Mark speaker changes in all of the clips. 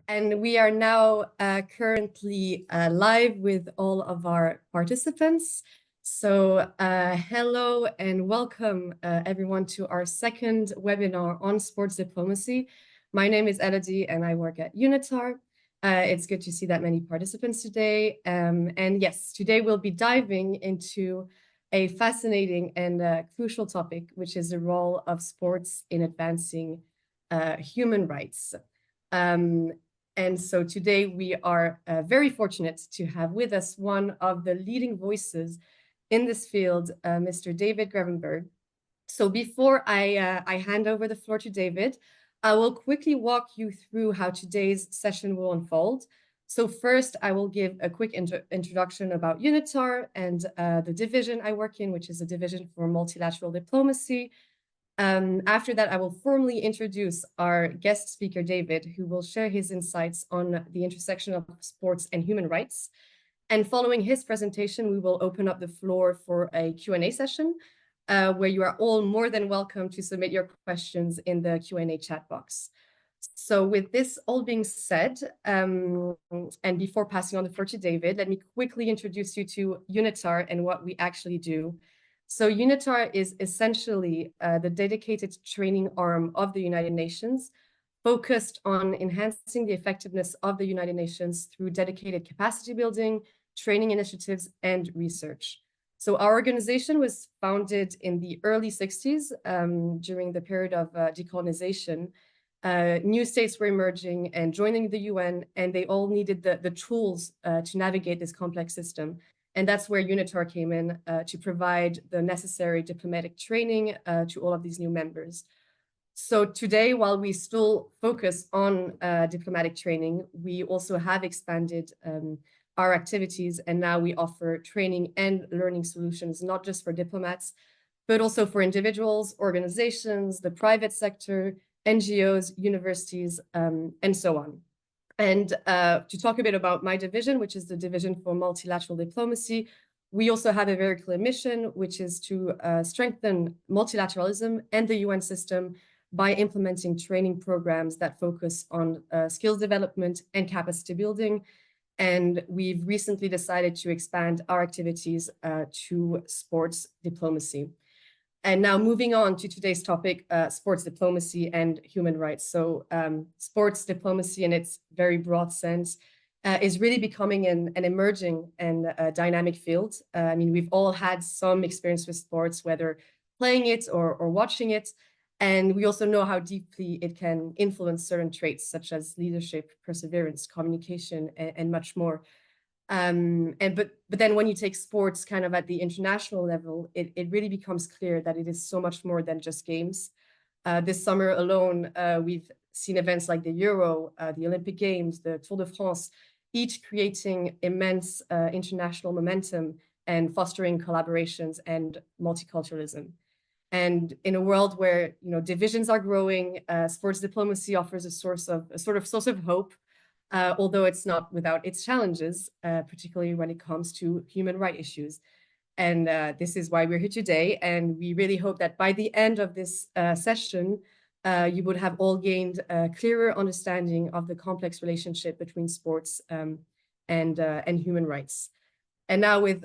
Speaker 1: And we are now currently live with all of our participants. So hello and welcome everyone to our second webinar on sports diplomacy. My name is Elodie and I work at UNITAR. It's good to see that many participants today. And yes, today we'll be diving into a fascinating and crucial topic, which is the role of sports in advancing human rights. And so today we are very fortunate to have with us one of the leading voices in this field, Mr. David Grevemberg. So before I hand over the floor to David, I will quickly walk you through how today's session will unfold. So first, I will give a quick introduction about UNITAR and the division I work in, which is a division for multilateral diplomacy. After that, I will formally introduce our guest speaker, David, who will share his insights on the intersection of sports and human rights. And following his presentation, we will open up the floor for a Q&A session, where you are all more than welcome to submit your questions in the Q&A chat box. So with this all being said, and before passing on the floor to David, let me quickly introduce you to UNITAR and what we actually do. So UNITAR is essentially the dedicated training arm of the United Nations, focused on enhancing the effectiveness of the United Nations through dedicated capacity building, training initiatives, and research. So our organization was founded in the early 60s during the period of decolonization. New states were emerging and joining the UN, and they all needed the tools to navigate this complex system. And that's where UNITAR came in to provide the necessary diplomatic training to all of these new members. So today, while we still focus on diplomatic training, we also have expanded our activities, and now we offer training and learning solutions, not just for diplomats, but also for individuals, organizations, the private sector, NGOs, universities, and so on. And to talk a bit about my division, which is the Division for Multilateral Diplomacy, we also have a very clear mission, which is to strengthen multilateralism and the UN system by implementing training programs that focus on skills development and capacity building. And we've recently decided to expand our activities to sports diplomacy. And now moving on to today's topic, sports diplomacy and human rights. So sports diplomacy in its very broad sense is really becoming an emerging and dynamic field. I mean, we've all had some experience with sports, whether playing it or watching it. And we also know how deeply it can influence certain traits such as leadership, perseverance, communication, and much more. But then when you take sports kind of at the international level, it really becomes clear that it is so much more than just games. This summer alone, we've seen events like the Euro, the Olympic Games, the Tour de France, each creating immense international momentum and fostering collaborations and multiculturalism. And in a world where divisions are growing, sports diplomacy offers a sort of source of hope. Although it's not without its challenges, particularly when it comes to human rights issues. And this is why we're here today. And we really hope that by the end of this session, you would have all gained a clearer understanding of the complex relationship between sports and human rights. And now with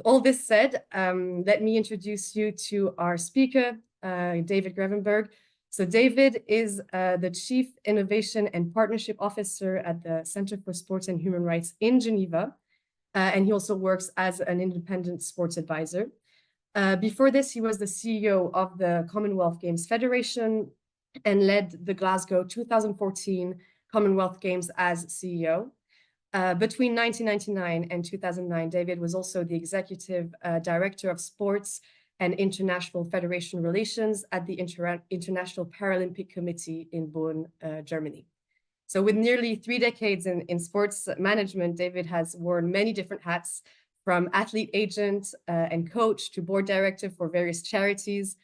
Speaker 1: all this said, let me introduce you to our speaker, David Grevemberg. So David is the Chief Innovation and Partnership Officer at the Center for Sports and Human Rights in Geneva, and he also works as an independent sports advisor. Before this, he was the CEO of the Commonwealth Games Federation and led the Glasgow 2014 Commonwealth Games as CEO. Between 1999 and 2009, David was also the Executive Director of Sports and International Federation Relations at the International Paralympic Committee in Bonn, Germany. So with nearly 3 decades in sports management, David has worn many different hats, from athlete agent and coach to board director for various charities.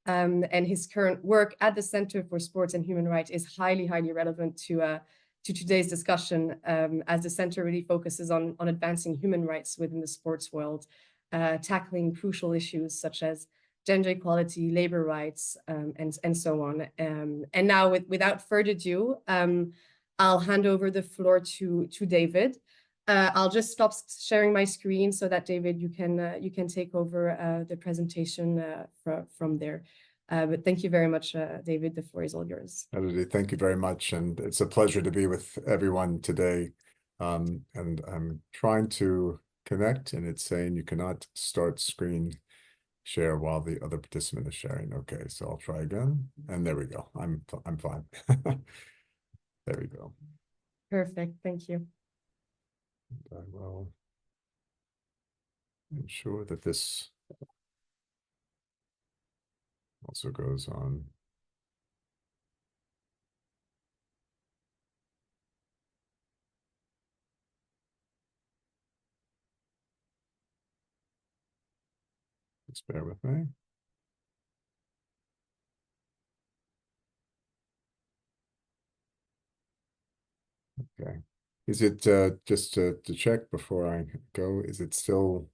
Speaker 1: And his current work at the Center for Sports and Human Rights is highly, highly relevant to today's discussion, as the center really focuses on advancing human rights within the sports world, tackling crucial issues such as gender equality, labor rights, and so on. And now, without further ado, I'll hand over the floor to David. I'll just stop sharing my screen so that David, you can take over the presentation from there. But thank you very much, David. The floor is all yours.
Speaker 2: Elodie, thank you very much, and it's a pleasure to be with everyone today. And I'm trying to connect, and it's saying you cannot start screen share while the other participant is sharing. Okay, so I'll try again, and there we go. I'm fine. There we go.
Speaker 1: Perfect. Thank you.
Speaker 2: I will ensure that this also goes on. Just bear with me. Okay. Is it just to check before I go? Is it still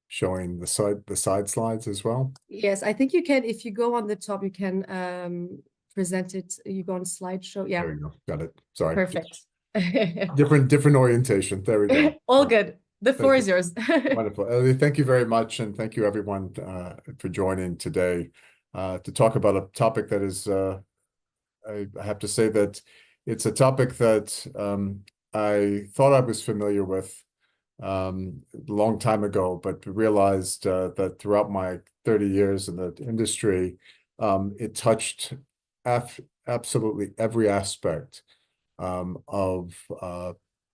Speaker 2: showing the side slides as well?
Speaker 1: Yes, I think you can. If you go on the top, you can present it. You go on slideshow. Yeah.
Speaker 2: There we go. Got it. Sorry.
Speaker 1: Perfect.
Speaker 2: Different orientation. There we go.
Speaker 1: All good. The floor
Speaker 2: Thank
Speaker 1: is
Speaker 2: you.
Speaker 1: yours.
Speaker 2: Wonderful. Ellie, thank you very much, and thank you everyone for joining today to talk about a topic that is, I have to say that it's a topic that I thought I was familiar with a long time ago, but realized that throughout my 30 years in the industry, it touched absolutely every aspect of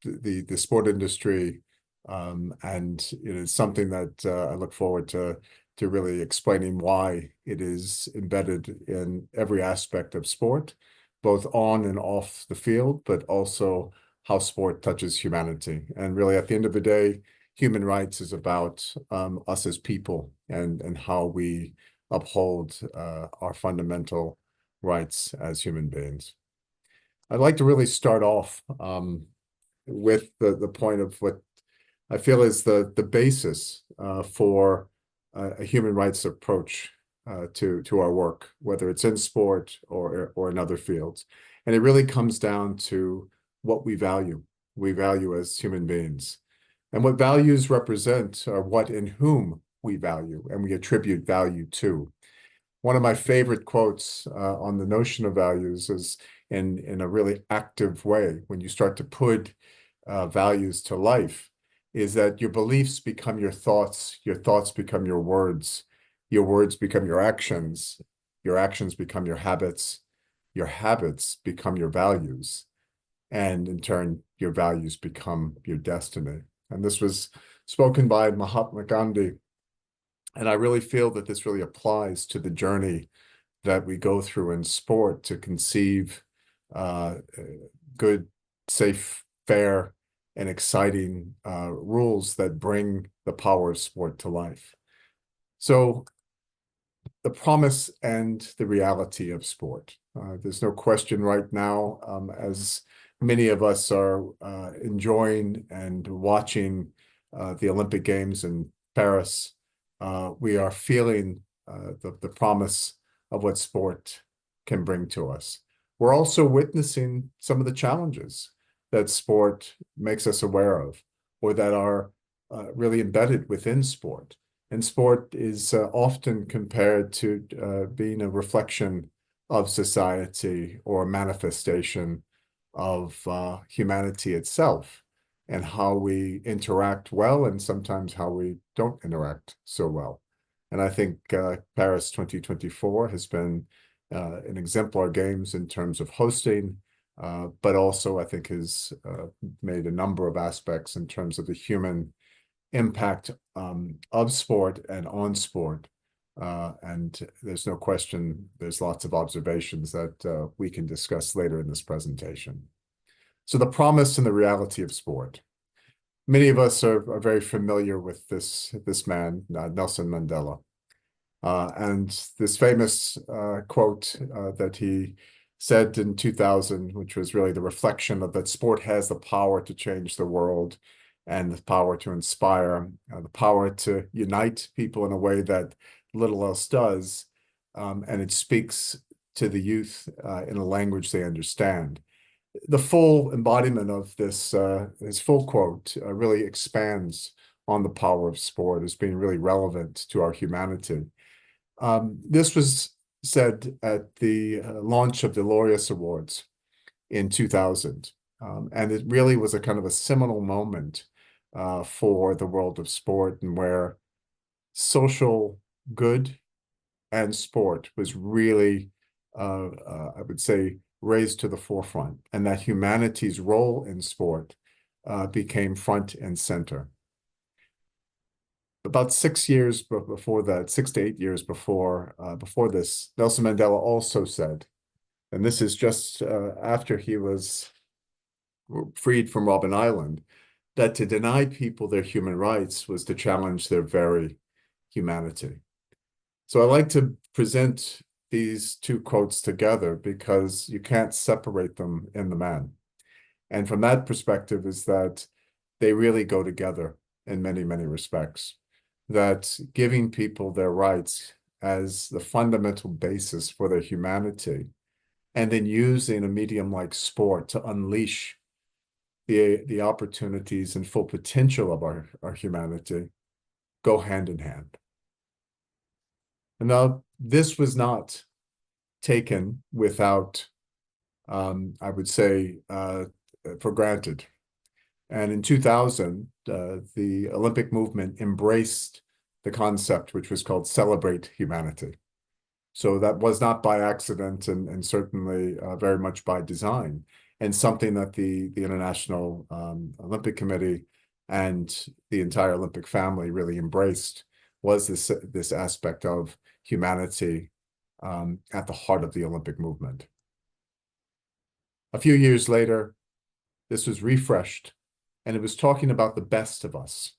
Speaker 2: the sport industry, and it is something that I look forward to really explaining why it is embedded in every aspect of sport, both on and off the field, but also how sport touches humanity. And really, at the end of the day, human rights is about us as people and how we uphold our fundamental rights as human beings. I'd like to really start off with the point of what I feel is the basis for a human rights approach to our work, whether it's in sport or in other fields. And it really comes down to what we value. We value as human beings. And what values represent are what and whom we value and we attribute value to. One of my favorite quotes on the notion of values is in a really active way, when you start to put values to life, is that your beliefs become your thoughts become your words become your actions become your habits become your values, and in turn, your values become your destiny. And this was spoken by Mahatma Gandhi. And I really feel that this really applies to the journey that we go through in sport to conceive good, safe, fair, and exciting rules that bring the power of sport to life. So the promise and the reality of sport. There's no question right now, as many of us are enjoying and watching the Olympic Games in Paris, we are feeling the promise of what sport can bring to us. We're also witnessing some of the challenges that sport makes us aware of, or that are really embedded within sport. And sport is often compared to being a reflection of society or a manifestation of humanity itself, and how we interact well and sometimes how we don't interact so well. And I think Paris 2024 has been an exemplar games in terms of hosting, but also I think has made a number of aspects in terms of the human impact of sport and on sport. And there's no question, there's lots of observations that we can discuss later in this presentation. So the promise and the reality of sport. Many of us are very familiar with this man, Nelson Mandela. And this famous quote that he said in 2000, which was really the reflection of that sport has the power to change the world, and the power to inspire, the power to unite people in a way that little else does. And it speaks to the youth in a language they understand. the full embodiment of this, his full quote, really expands on the power of sport as being really relevant to our humanity. This was said at the launch of the Laureus Awards in 2000. And it really was a kind of a seminal moment for the world of sport, and where social good and sport was really, I would say, raised to the forefront, and that humanity's role in sport became front and center. About 6 years before that, 6 to 8 years before this, Nelson Mandela also said, and this is just after he was freed from Robben Island, that to deny people their human rights was to challenge their very humanity. So I like to present these two quotes together because you can't separate them in the man. And from that perspective is that they really go together in many, many respects. That giving people their rights as the fundamental basis for their humanity, and then using a medium like sport to unleash the opportunities and full potential of our humanity, go hand in hand. And now, this was not taken without, I would say, for granted. And in 2000, the Olympic movement embraced the concept, which was called Celebrate Humanity. So that was not by accident, and certainly very much by design, and something that the International Olympic Committee and the entire Olympic family really embraced, was this aspect of humanity at the heart of the Olympic movement. A few years later, this was refreshed, and it was talking about the best of us.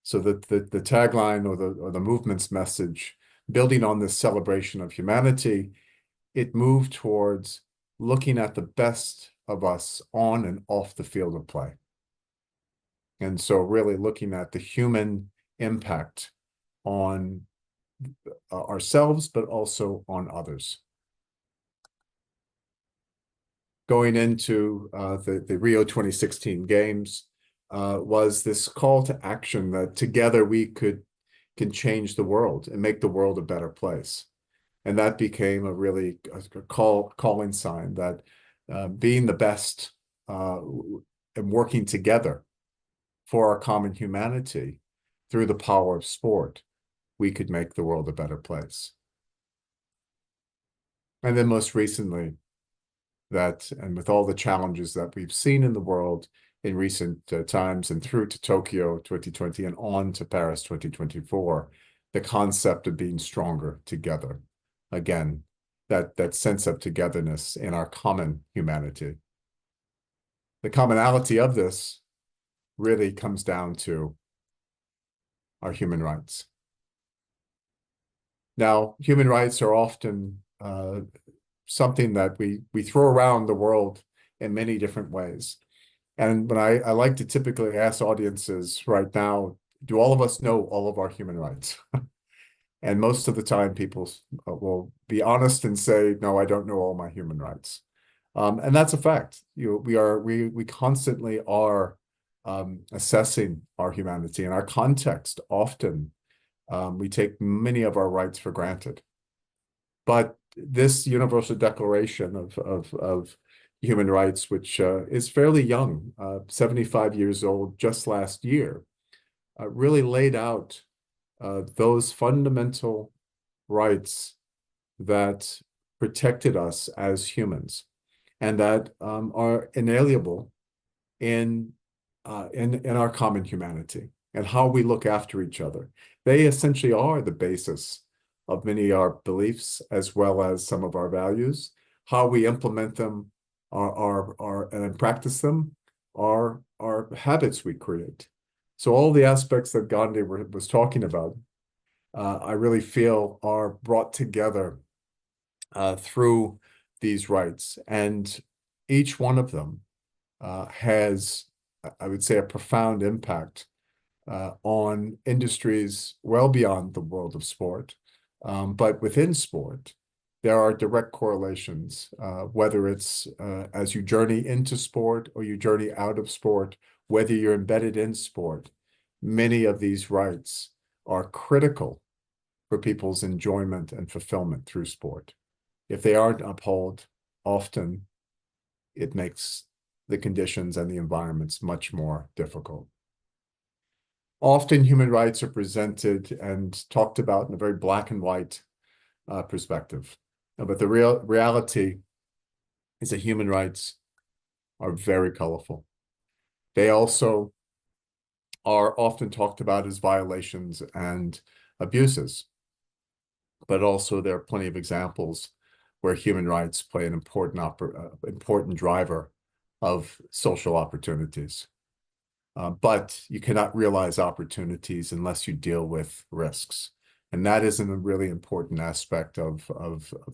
Speaker 2: So that the tagline, or the movement's message, building on this celebration of humanity, it moved towards looking at the best of us on and off the field of play. And so really looking at the human impact on ourselves, but also on others. Going into the Rio 2016 Games was this call to action that together we can change the world and make the world a better place. And that became a really calling sign that being the best and working together for our common humanity through the power of sport, we could make the world a better place. And then most recently, and with all the challenges that we've seen in the world in recent times, and through to Tokyo 2020 and on to Paris 2024, the concept of being stronger together. Again, that sense of togetherness in our common humanity. The commonality of this really comes down to our human rights. Now, human rights are often something that we throw around the world in many different ways. And when I like to typically ask audiences right now, do all of us know all of our human rights? And most of the time, people will be honest and say, no, I don't know all my human rights. And that's a fact. We constantly are assessing our humanity, and our context. Often, we take many of our rights for granted. But this Universal Declaration of Human Rights, which is fairly young, 75 years old just last year, really laid out those fundamental rights that protected us as humans, and that are inalienable in our common humanity, and how we look after each other. They essentially are the basis of many of our beliefs, as well as some of our values. How we implement them and practice them are habits we create. So all the aspects that Gandhi was talking about, I really feel are brought together through these rights. And each one of them has, I would say, a profound impact on industries well beyond the world of sport. But within sport, there are direct correlations, whether it's as you journey into sport or you journey out of sport, whether you're embedded in sport. Many of these rights are critical for people's enjoyment and fulfillment through sport. If they aren't upheld, often it makes the conditions and the environments much more difficult. Often human rights are presented and talked about in a very black and white perspective. But the reality is that human rights are very colorful. They also are often talked about as violations and abuses, but also there are plenty of examples where human rights play an important driver of social opportunities. But you cannot realize opportunities unless you deal with risks. And that is a really important aspect of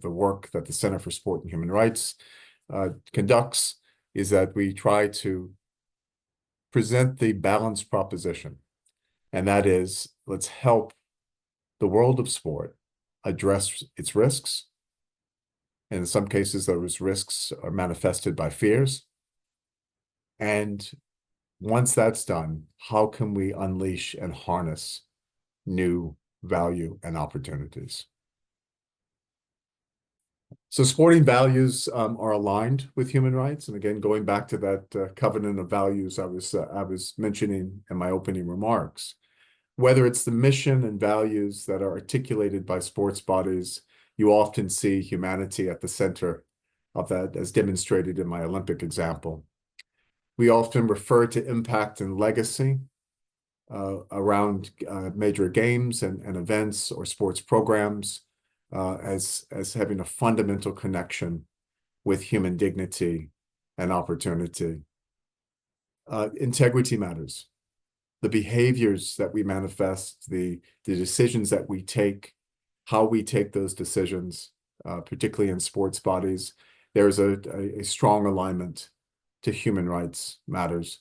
Speaker 2: the work that the Center for Sport and Human Rights conducts, is that we try to present the balanced proposition. And that is, let's help the world of sport address its risks. And in some cases, those risks are manifested by fears. And once that's done, how can we unleash and harness new value and opportunities? So sporting values are aligned with human rights. And again, going back to that covenant of values I was mentioning in my opening remarks, whether it's the mission and values that are articulated by sports bodies, you often see humanity at the center of that, as demonstrated in my Olympic example. We often refer to impact and legacy around major games and events or sports programs as having a fundamental connection with human dignity and opportunity. Integrity matters. The behaviors that we manifest, the decisions that we take, how we take those decisions, particularly in sports bodies, there's a strong alignment to human rights matters.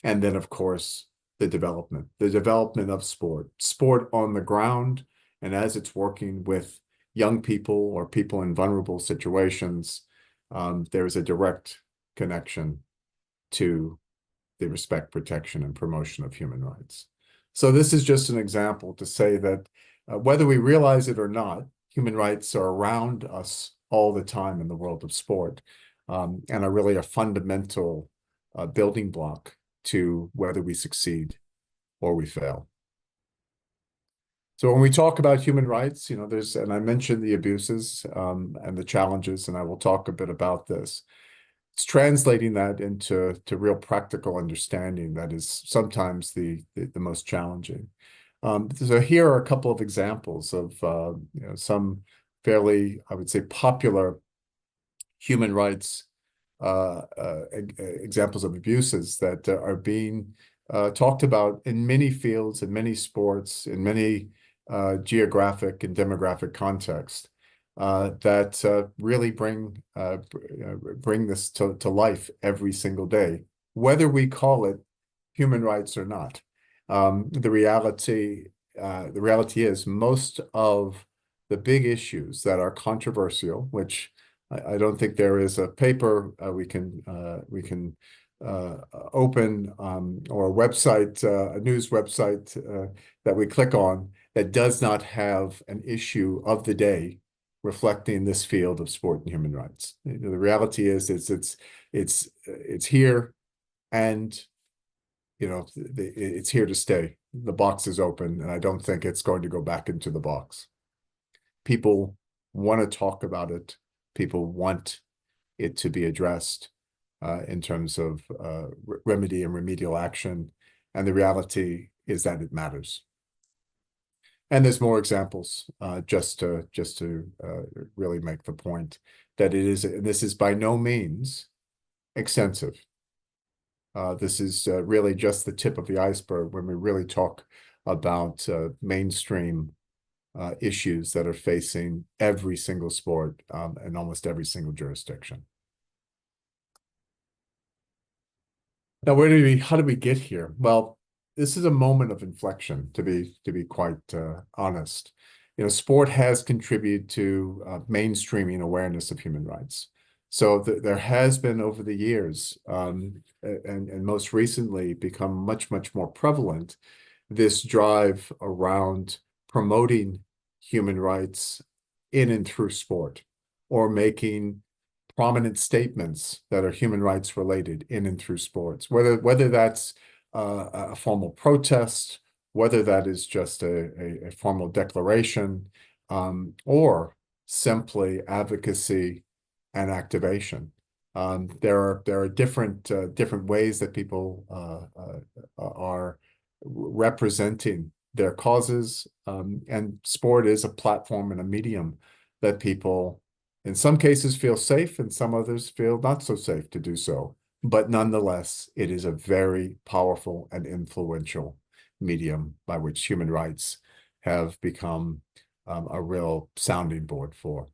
Speaker 2: And then, of course, the development of sport on the ground, and as it's working with young people or people in vulnerable situations, there's a direct connection to the respect, protection, and promotion of human rights. So this is just an example to say that whether we realize it or not, human rights are around us all the time in the world of sport, and are really a fundamental building block to whether we succeed or we fail. So when we talk about human rights, and I mentioned the abuses and the challenges, and I will talk a bit about this. It's translating that into real practical understanding that is sometimes the most challenging. So here are a couple of examples of some fairly, I would say, popular human rights examples of abuses that are being talked about in many fields, in many sports, in many geographic and demographic contexts that really bring this to life every single day, whether we call it human rights or not. The reality is most of the big issues that are controversial, which I don't think there is a paper we can open or a website, a news website that we click on that does not have an issue of the day reflecting this field of sport and human rights. The reality is it's here, and it's here to stay. The box is open, and I don't think it's going to go back into the box. People want to talk about it. People want it to be addressed in terms of remedy and remedial action. And the reality is that it matters. And there's more examples just to really make the point that this is by no means extensive. This is really just the tip of the iceberg when we really talk about mainstream issues that are facing every single sport and almost every single jurisdiction. Now, how did we get here? Well, this is a moment of inflection, to be quite honest. sport has contributed to mainstreaming awareness of human rights. So there has been over the years, and most recently become much, much more prevalent, this drive around promoting human rights in and through sport, or making prominent statements that are human rights related in and through sports, whether that's a formal protest, whether that is just a formal declaration, or simply advocacy and activation. There are different ways that people are representing their causes, and sport is a platform and a medium that people, in some cases, feel safe, and some others feel not so safe to do so. But nonetheless, it is a very powerful and influential medium by which human rights have become a real sounding board for.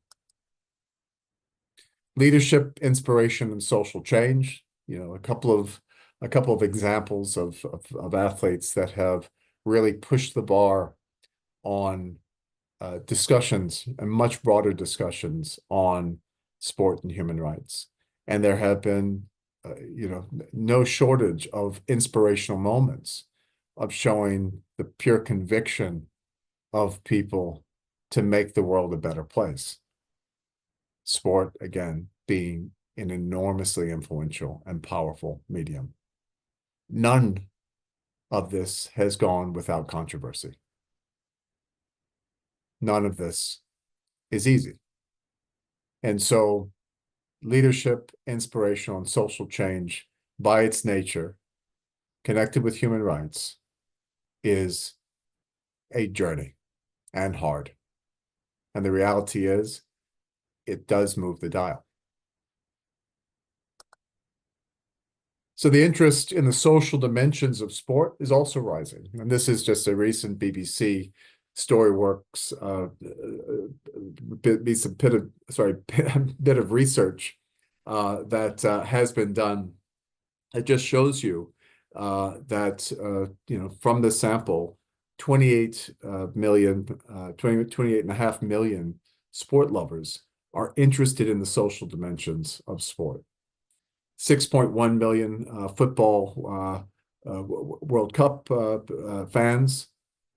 Speaker 2: Leadership, inspiration, and social change. A couple of examples of athletes that have really pushed the bar on discussions, and much broader discussions on sport and human rights. And there have been, no shortage of inspirational moments of showing the pure conviction of people to make the world a better place. Sport, again, being an enormously influential and powerful medium. None of this has gone without controversy. None of this is easy. And so leadership, inspirational, and social change, by its nature, connected with human rights, is a journey and hard. And the reality is, it does move the dial. So the interest in the social dimensions of sport is also rising. And this is just a recent BBC Storyworks bit of research that has been done. It just shows you that from the sample, 28.5 million sport lovers are interested in the social dimensions of sport. 6.1 million football World Cup fans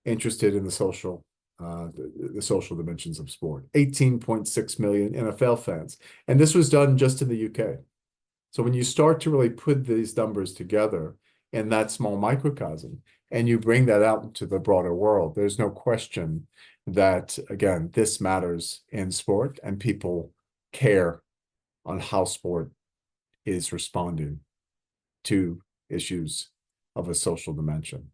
Speaker 2: interested in the social dimensions of sport. 18.6 million NFL fans. And this was done just in the UK. So when you start to really put these numbers together in that small microcosm, and you bring that out into the broader world, there's no question that, again, this matters in sport, and people care on how sport is responding to issues of a social dimension.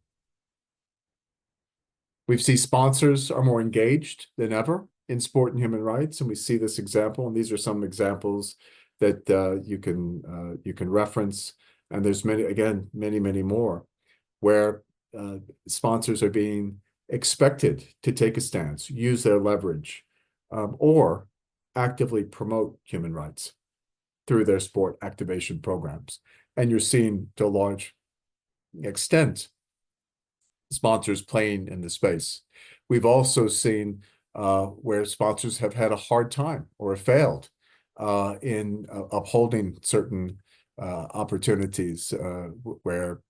Speaker 2: We see sponsors are more engaged than ever in sport and human rights, and we see this example, and these are some examples that you can reference, and there's many more, where sponsors are being expected to take a stance, use their leverage, or actively promote human rights through their sport activation programs. And you're seeing, to a large extent, sponsors playing in the space. We've also seen where sponsors have had a hard time or failed in upholding certain opportunities where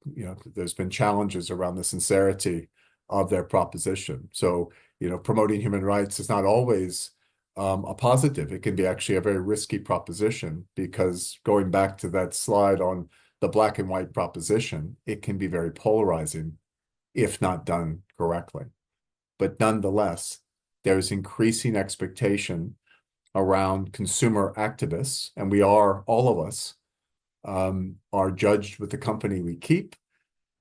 Speaker 2: there's been challenges around the sincerity of their proposition. So promoting human rights is not always a positive. It can be actually a very risky proposition, because going back to that slide on the black and white proposition, it can be very polarizing if not done correctly. But nonetheless, there's increasing expectation around consumer activists, and all of us are judged with the company we keep,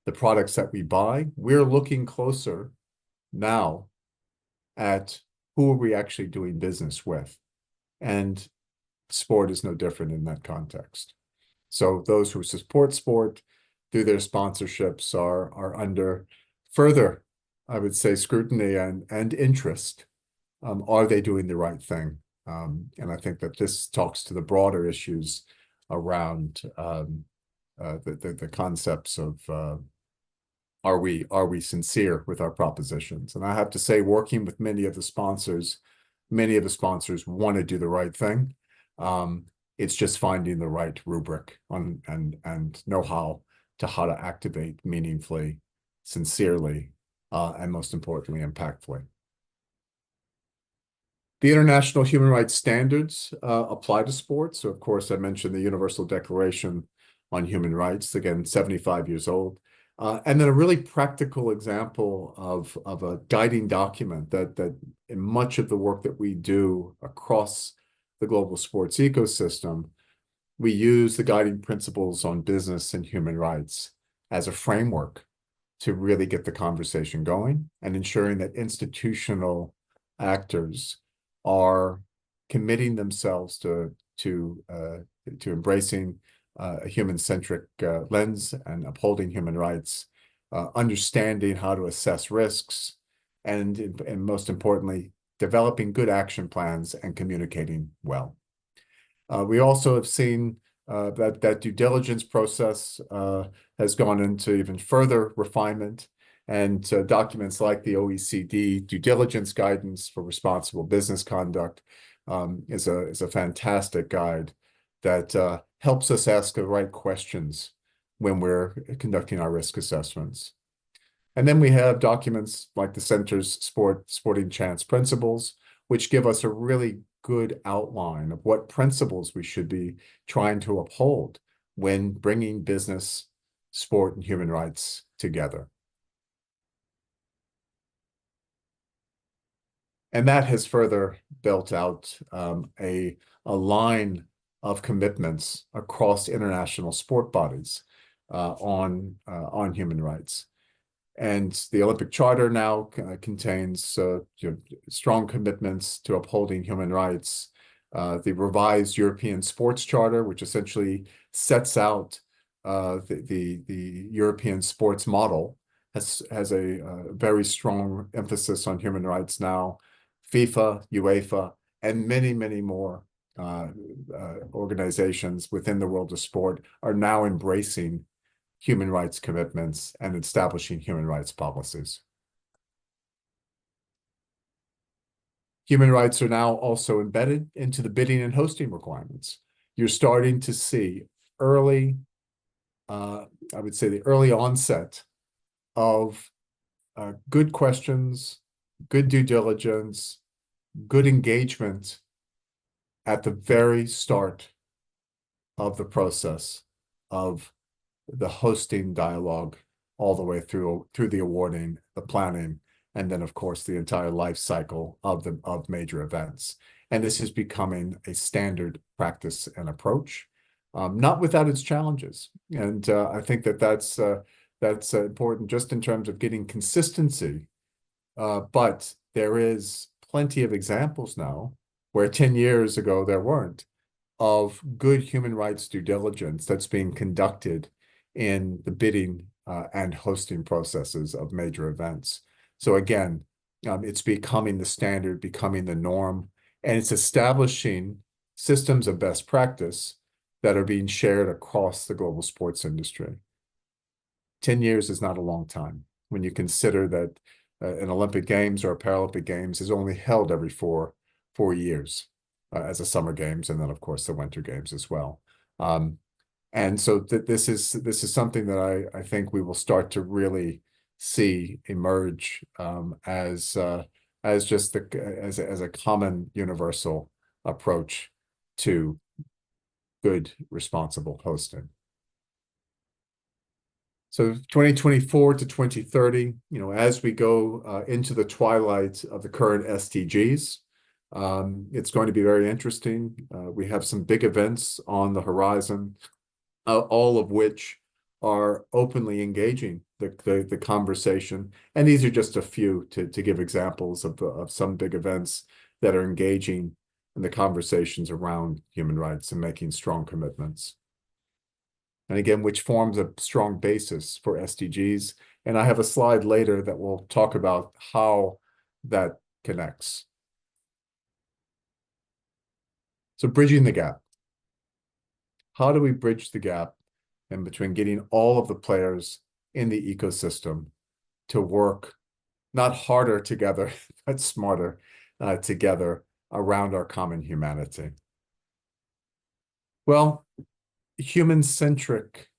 Speaker 2: the products that we buy. We're looking closer now at who are we actually doing business with, and sport is no different in that context. So those who support sport through their sponsorships are under further, I would say, scrutiny and interest. Are they doing the right thing? And I think that this talks to the broader issues around the concepts of are we sincere with our propositions? And I have to say, working with many of the sponsors want to do the right thing. It's just finding the right rubric on and know-how to how to activate meaningfully, sincerely, and most importantly, impactfully. The international human rights standards apply to sports. So, of course, I mentioned the Universal Declaration on Human Rights, again, 75 years old. And then a really practical example of a guiding document that in much of the work that we do across the global sports ecosystem, we use the guiding principles on business and human rights as a framework to really get the conversation going and ensuring that institutional actors are committing themselves to embracing a human-centric lens and upholding human rights, understanding how to assess risks, and most importantly, developing good action plans and communicating well. We also have seen that due diligence process has gone into even further refinement, and documents like the OECD due diligence guidance for responsible business conduct is a fantastic guide that helps us ask the right questions when we're conducting our risk assessments. And then we have documents like the Center's Sporting Chance Principles, which give us a really good outline of what principles we should be trying to uphold when bringing business, sport, and human rights together. And that has further built out a line of commitments across international sport bodies on human rights. And the Olympic Charter now contains strong commitments to upholding human rights. The revised European Sports Charter, which essentially sets out the European sports model, has a very strong emphasis on human rights now. FIFA, UEFA, and many, many more organizations within the world of sport are now embracing human rights commitments and establishing human rights policies. Human rights are now also embedded into the bidding and hosting requirements. You're starting to see early, I would say the early onset of good questions, good due diligence, good engagement at the very start of the process of the hosting dialogue all the way through the awarding, the planning, and then of course the entire life cycle of major events. And this is becoming a standard practice and approach, not without its challenges. And I think that's important just in terms of getting consistency. But there is plenty of examples now where 10 years ago there weren't, of good human rights due diligence that's being conducted in the bidding and hosting processes of major events. So again, it's becoming the standard, becoming the norm, and it's establishing systems of best practice that are being shared across the global sports industry. 10 years is not a long time when you consider that an Olympic Games or a Paralympic Games is only held every four years as a summer games, and then of course the winter games as well. And so this is something that I think we will start to really see emerge as just as a common universal approach to good responsible hosting. So 2024 to 2030, as we go into the twilight of the current SDGs, it's going to be very interesting. We have some big events on the horizon, all of which are openly engaging the conversation. And these are just a few to give examples of some big events that are engaging in the conversations around human rights and making strong commitments. And again, which forms a strong basis for SDGs. And I have a slide later that will talk about how that connects. So bridging the gap. How do we bridge the gap in between getting all of the players in the ecosystem to work not harder together, but smarter together around our common humanity. Well, human-centric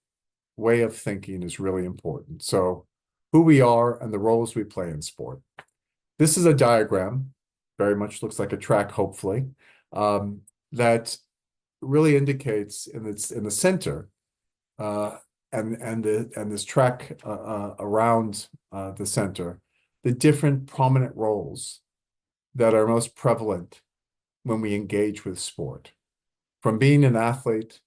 Speaker 2: way of thinking is really important. So who we are and the roles we play in sport. This is a diagram, very much looks like a track, hopefully, that really indicates in the center and this track around the center, the different prominent roles that are most prevalent when we engage with sport. From being an athlete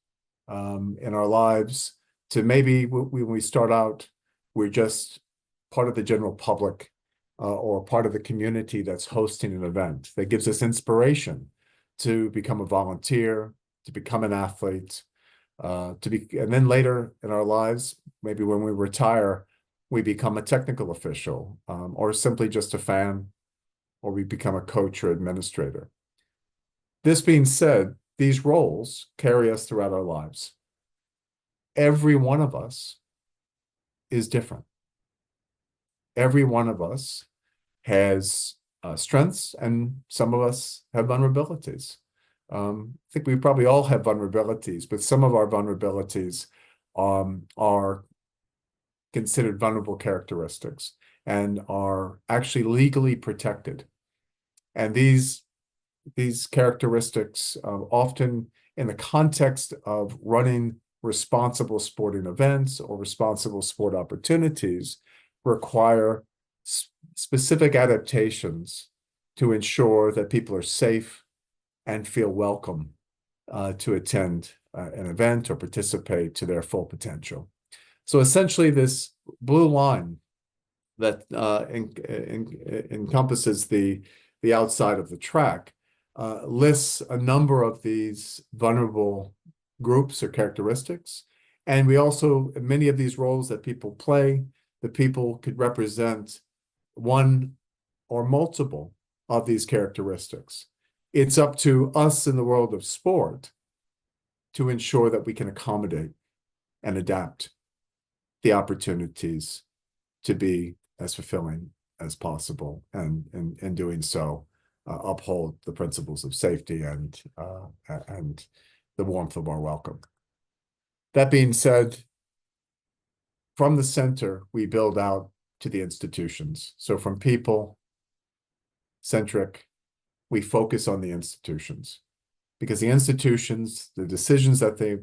Speaker 2: in our lives to maybe when we start out, we're just part of the general public or part of the community that's hosting an event that gives us inspiration to become a volunteer, to become an athlete, and then later in our lives, maybe when we retire, we become a technical official or simply just a fan, or we become a coach or administrator. This being said, these roles carry us throughout our lives. Every one of us is different. Every one of us has strengths, and some of us have vulnerabilities. I think we probably all have vulnerabilities, but some of our vulnerabilities are considered vulnerable characteristics and are actually legally protected. And these characteristics often in the context of running responsible sporting events or responsible sport opportunities require specific adaptations to ensure that people are safe and feel welcome to attend an event or participate to their full potential. So essentially this blue line that encompasses the outside of the track lists a number of these vulnerable groups or characteristics. And we also, many of these roles that people play, the people could represent one or multiple of these characteristics. It's up to us in the world of sport to ensure that we can accommodate and adapt the opportunities to be as fulfilling as possible, and in doing so, uphold the principles of safety and the warmth of our welcome. That being said, from the center, we build out to the institutions. So from people-centric, we focus on the institutions, because the institutions, the decisions that they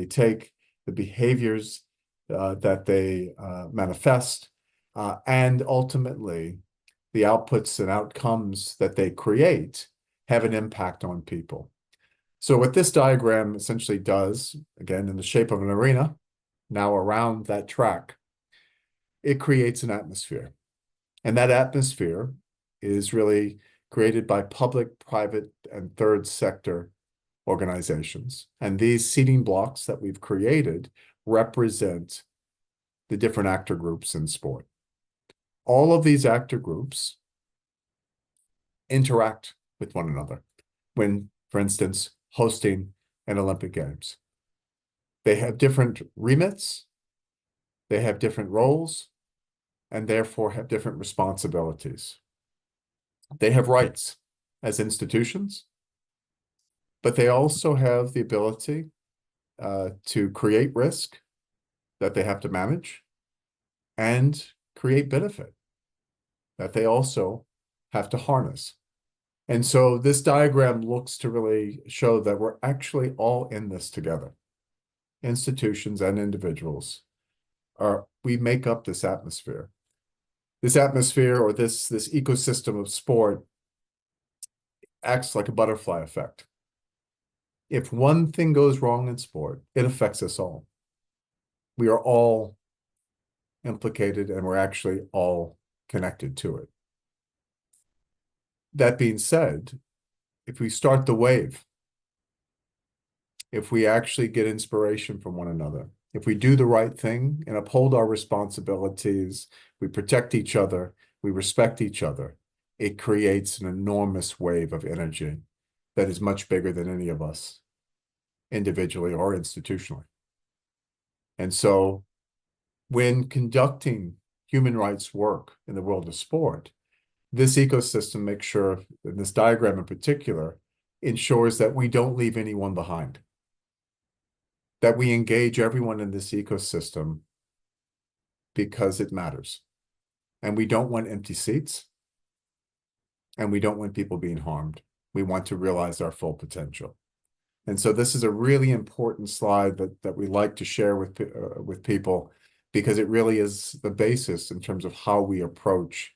Speaker 2: take, the behaviors that they manifest, and ultimately the outputs and outcomes that they create have an impact on people. So what this diagram essentially does, again, in the shape of an arena, now around that track, it creates an atmosphere. And that atmosphere is really created by public, private, and third sector organizations. And these seating blocks that we've created represent the different actor groups in sport. All of these actor groups interact with one another when, for instance, hosting an Olympic Games. They have different remits, they have different roles, and therefore have different responsibilities. They have rights as institutions, but they also have the ability to create risk that they have to manage and create benefit that they also have to harness. And so this diagram looks to really show that we're actually all in this together. Institutions and individuals we make up this atmosphere. This atmosphere, or this ecosystem of sport, acts like a butterfly effect. If one thing goes wrong in sport, it affects us all. We are all implicated, and we're actually all connected to it. That being said, if we start the wave, if we actually get inspiration from one another, if we do the right thing and uphold our responsibilities, we protect each other, we respect each other, it creates an enormous wave of energy that is much bigger than any of us, individually or institutionally. And so when conducting human rights work in the world of sport, this ecosystem makes sure, in this diagram in particular, ensures that we don't leave anyone behind, that we engage everyone in this ecosystem because it matters. And we don't want empty seats, and we don't want people being harmed. We want to realize our full potential. And so this is a really important slide that we like to share with people, because it really is the basis in terms of how we approach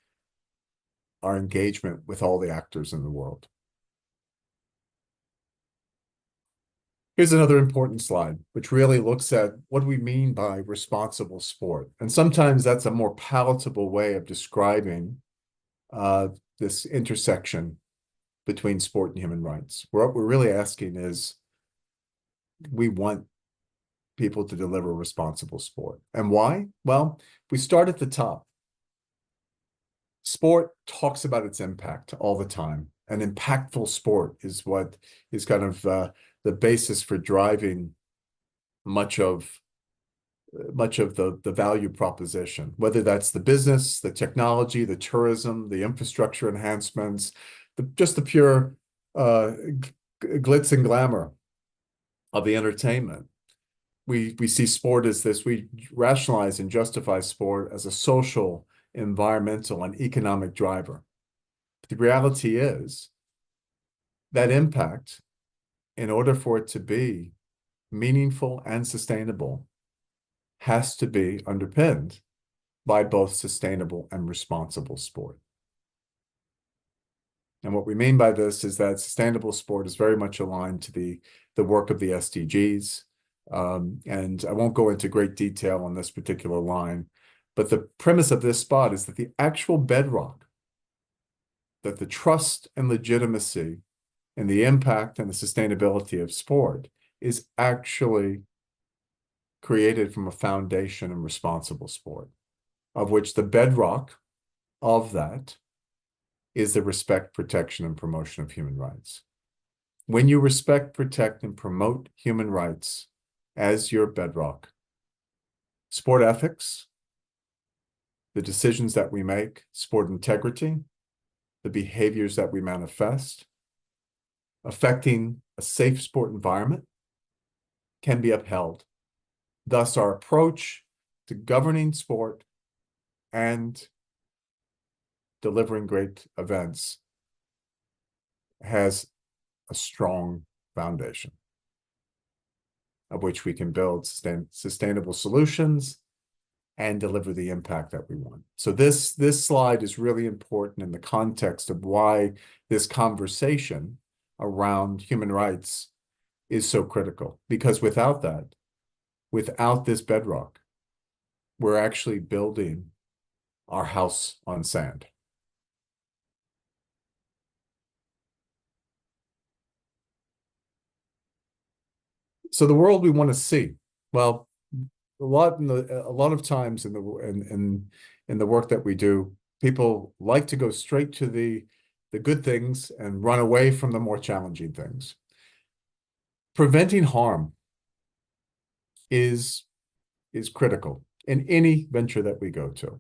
Speaker 2: our engagement with all the actors in the world. Here's another important slide, which really looks at what we mean by responsible sport. And sometimes that's a more palatable way of describing this intersection between sport and human rights. What we're really asking is, we want people to deliver responsible sport. And why? Well, we start at the top. Sport talks about its impact all the time. An impactful sport is what is kind of the basis for driving much of the value proposition, whether that's the business, the technology, the tourism, the infrastructure enhancements, just the pure glitz and glamour of the entertainment. We see sport as this, we rationalize and justify sport as a social, environmental, and economic driver. The reality is that impact, in order for it to be meaningful and sustainable, has to be underpinned by both sustainable and responsible sport. And what we mean by this is that sustainable sport is very much aligned to the work of the SDGs. And I won't go into great detail on this particular line, but the premise of this spot is that the actual bedrock, that the trust and legitimacy and the impact and the sustainability of sport is actually created from a foundation in responsible sport, of which the bedrock of that is the respect, protection, and promotion of human rights. When you respect, protect, and promote human rights as your bedrock, sport ethics, the decisions that we make, sport integrity, the behaviors that we manifest, affecting a safe sport environment, can be upheld. Thus, our approach to governing sport and delivering great events has a strong foundation of which we can build sustainable solutions and deliver the impact that we want. So this slide is really important in the context of why this conversation around human rights is so critical. Because without that, without this bedrock, we're actually building our house on sand. So the world we want to see, well, a lot of times in the work that we do, people like to go straight to the good things and run away from the more challenging things. Preventing harm is critical in any venture that we go to.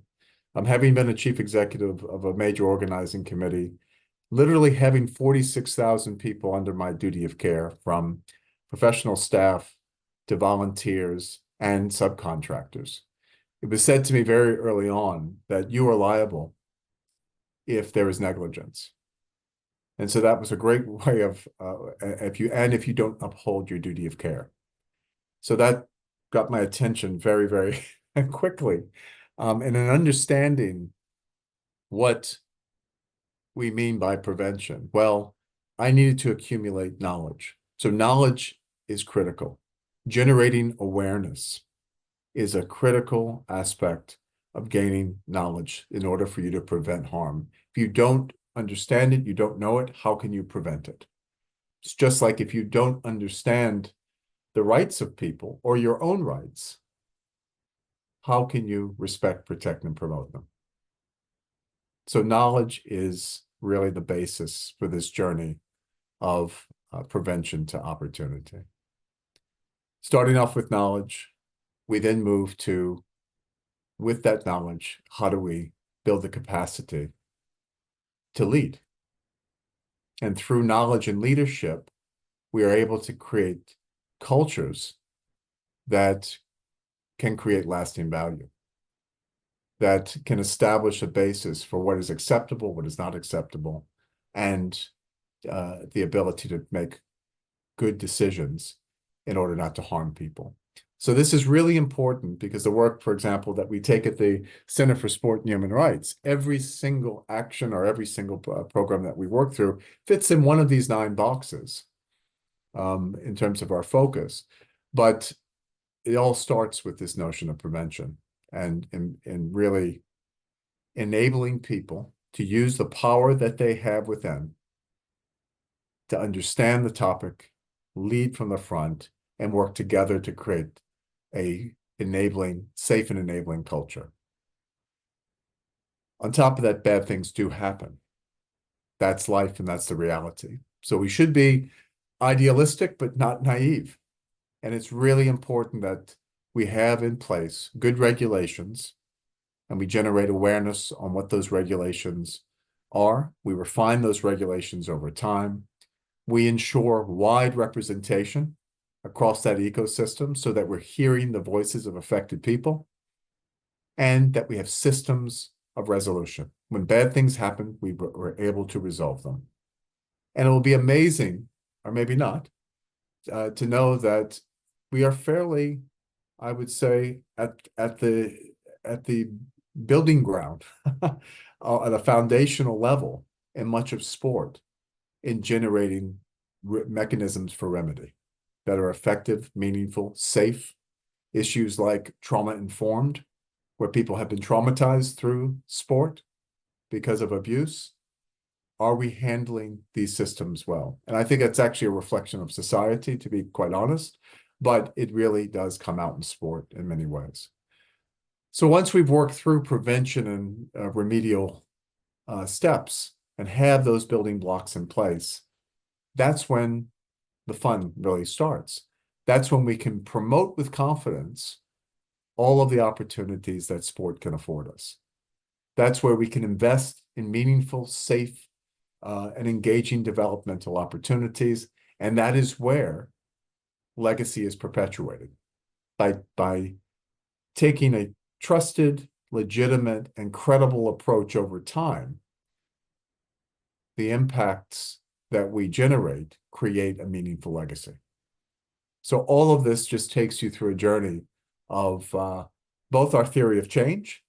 Speaker 2: Having been a chief executive of a major organizing committee, literally having 46,000 people under my duty of care, from professional staff to volunteers and subcontractors. It was said to me very early on that you are liable if there is negligence. And so that was a great way of, if you don't uphold your duty of care. So that got my attention very, very quickly. And in understanding what we mean by prevention, well, I needed to accumulate knowledge. So knowledge is critical. Generating awareness is a critical aspect of gaining knowledge in order for you to prevent harm. If you don't understand it, you don't know it, how can you prevent it? It's just like if you don't understand the rights of people or your own rights, how can you respect, protect, and promote them? So knowledge is really the basis for this journey of prevention to opportunity. Starting off with knowledge, we then move to with that knowledge, how do we build the capacity to lead? And through knowledge and leadership, we are able to create cultures that can create lasting value, that can establish a basis for what is acceptable, what is not acceptable, and the ability to make good decisions in order not to harm people. So this is really important because the work, for example, that we take at the Center for Sport and Human Rights, every single action or every single program that we work through fits in one of these 9 boxes in terms of our focus. But it all starts with this notion of prevention and really enabling people to use the power that they have within to understand the topic, lead from the front, and work together to create a safe and enabling culture. On top of that, bad things do happen. That's life and that's the reality. So we should be idealistic, but not naive. And it's really important that we have in place good regulations and we generate awareness on what those regulations are. We refine those regulations over time. We ensure wide representation across that ecosystem so that we're hearing the voices of affected people and that we have systems of resolution. When bad things happen, we're able to resolve them. And it will be amazing, or maybe not, to know that we are fairly, I would say, at the building ground, at a foundational level in much of sport in generating mechanisms for remedy that are effective, meaningful, safe. Issues like trauma-informed, where people have been traumatized through sport because of abuse. Are we handling these systems well? And I think it's actually a reflection of society, to be quite honest, but it really does come out in sport in many ways. So once we've worked through prevention and remedial steps and have those building blocks in place, that's when the fun really starts. That's when we can promote with confidence all of the opportunities that sport can afford us. That's where we can invest in meaningful, safe, and engaging developmental opportunities. And that is where legacy is perpetuated by taking a trusted, legitimate, and credible approach over time. The impacts that we generate create a meaningful legacy. So all of this just takes you through a journey of both our theory of change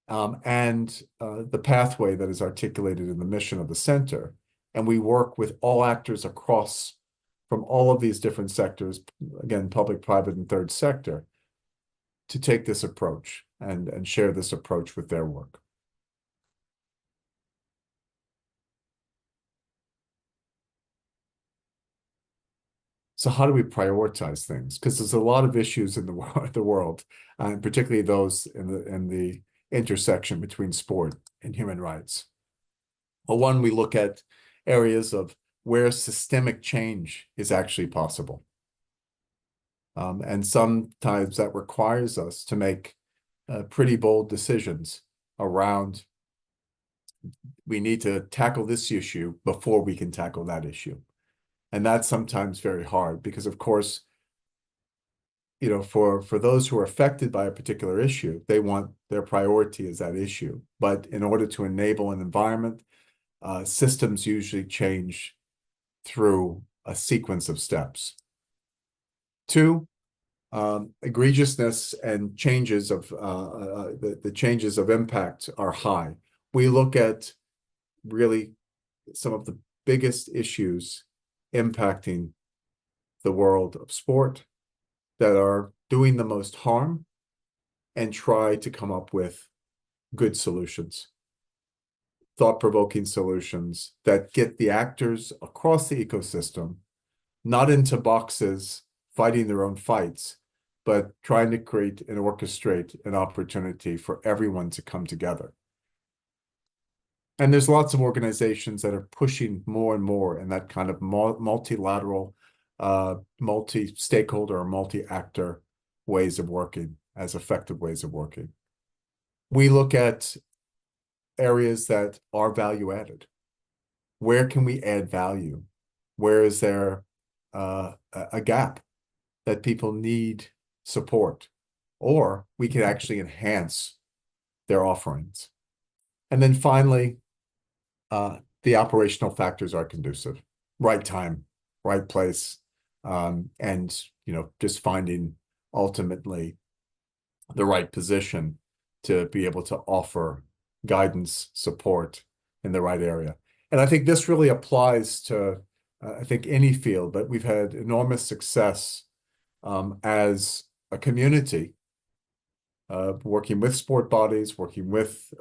Speaker 2: and the pathway that is articulated in the mission of the center. And we work with all actors across from all of these different sectors, again, public, private, and third sector, to take this approach and share this approach with their work. So how do we prioritize things? Because there's a lot of issues in the world, and particularly those in the intersection between sport and human rights. Well, one, we look at areas of where systemic change is actually possible. And sometimes that requires us to make pretty bold decisions around, we need to tackle this issue before we can tackle that issue. And that's sometimes very hard because, of course, you know, for those who are affected by a particular issue, they want their priority is that issue. But in order to enable an environment, systems usually change through a sequence of steps. Two, egregiousness and changes of the changes of impact are high. We look at really some of the biggest issues impacting the world of sport that are doing the most harm and try to come up with good solutions, thought-provoking solutions that get the actors across the ecosystem not into boxes fighting their own fights, but trying to create and orchestrate an opportunity for everyone to come together. And there's lots of organizations that are pushing more and more in that kind of multilateral, multi-stakeholder or multi-actor ways of working as effective ways of working. we look at areas that are value added. Where can we add value? Where is there a gap that people need support? Or we can actually enhance their offerings. And then finally, the operational factors are conducive. Right time, right place, and just finding ultimately the right position to be able to offer guidance, support in the right area. And I think this really applies to, I think, any field, but we've had enormous success as a community, working with sport bodies, working with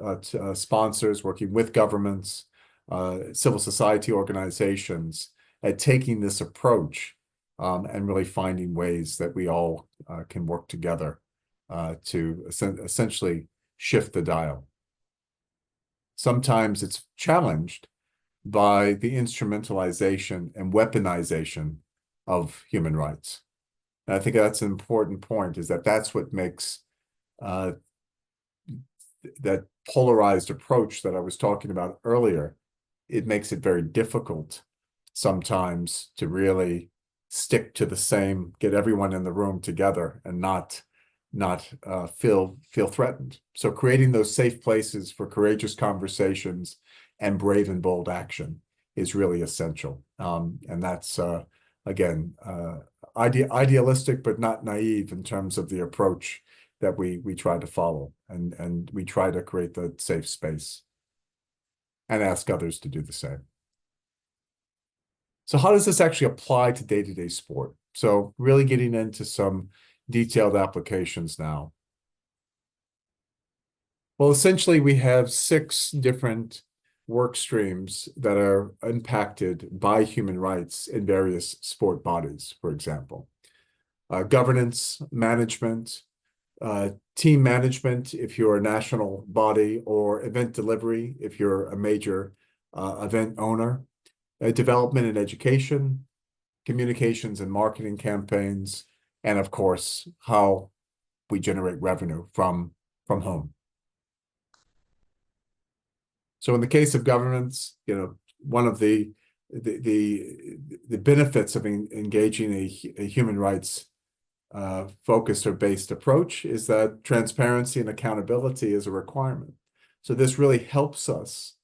Speaker 2: sponsors, working with governments, civil society organizations, at taking this approach and really finding ways that we all can work together to essentially shift the dial. Sometimes it's challenged by the instrumentalization and weaponization of human rights. And I think that's an important point, is that that's what makes that polarized approach that I was talking about earlier, it makes it very difficult sometimes to really stick to the same, get everyone in the room together and not feel threatened. So creating those safe places for courageous conversations and brave and bold action is really essential. And that's again idealistic but not naive in terms of the approach that we try to follow, and we try to create the safe space and ask others to do the same. So how does this actually apply to day-to-day sport? So really getting into some detailed applications now. Well, essentially, we have 6 different work streams that are impacted by human rights in various sport bodies, for example. Governance, management, team management if you're a national body, or event delivery if you're a major event owner, development and education, communications and marketing campaigns, and of course, how we generate revenue from home. So in the case of governance, one of the benefits of engaging a human rights focused or based approach is that transparency and accountability is a requirement. So this really helps us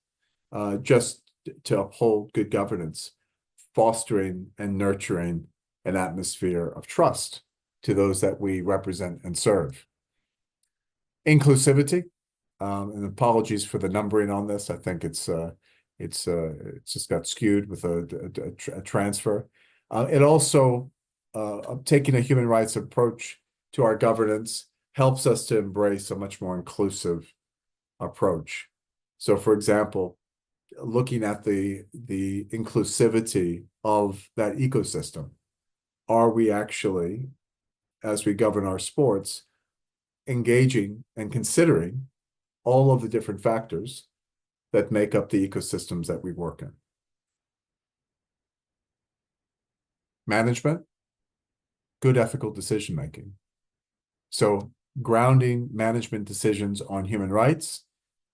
Speaker 2: just to uphold good governance, fostering and nurturing an atmosphere of trust to those that we represent and serve. Inclusivity, and apologies for the numbering on this. I think it's just got skewed with a transfer. It also taking a human rights approach to our governance helps us to embrace a much more inclusive approach. So, for example, looking at the inclusivity of that ecosystem, are we actually, as we govern our sports, engaging and considering all of the different factors that make up the ecosystems that we work in? Management, good ethical decision making. So grounding management decisions on human rights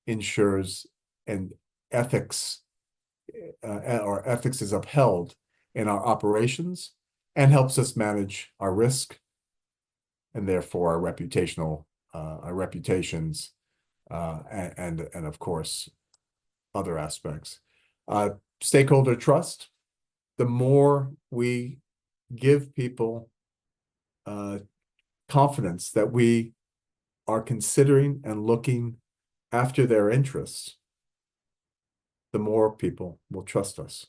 Speaker 2: ensures an ethics, or ethics is upheld in our operations and helps us manage our risk and therefore our reputations, and of course other aspects. Stakeholder trust. The more we give people confidence that we are considering and looking after their interests, the more people will trust us.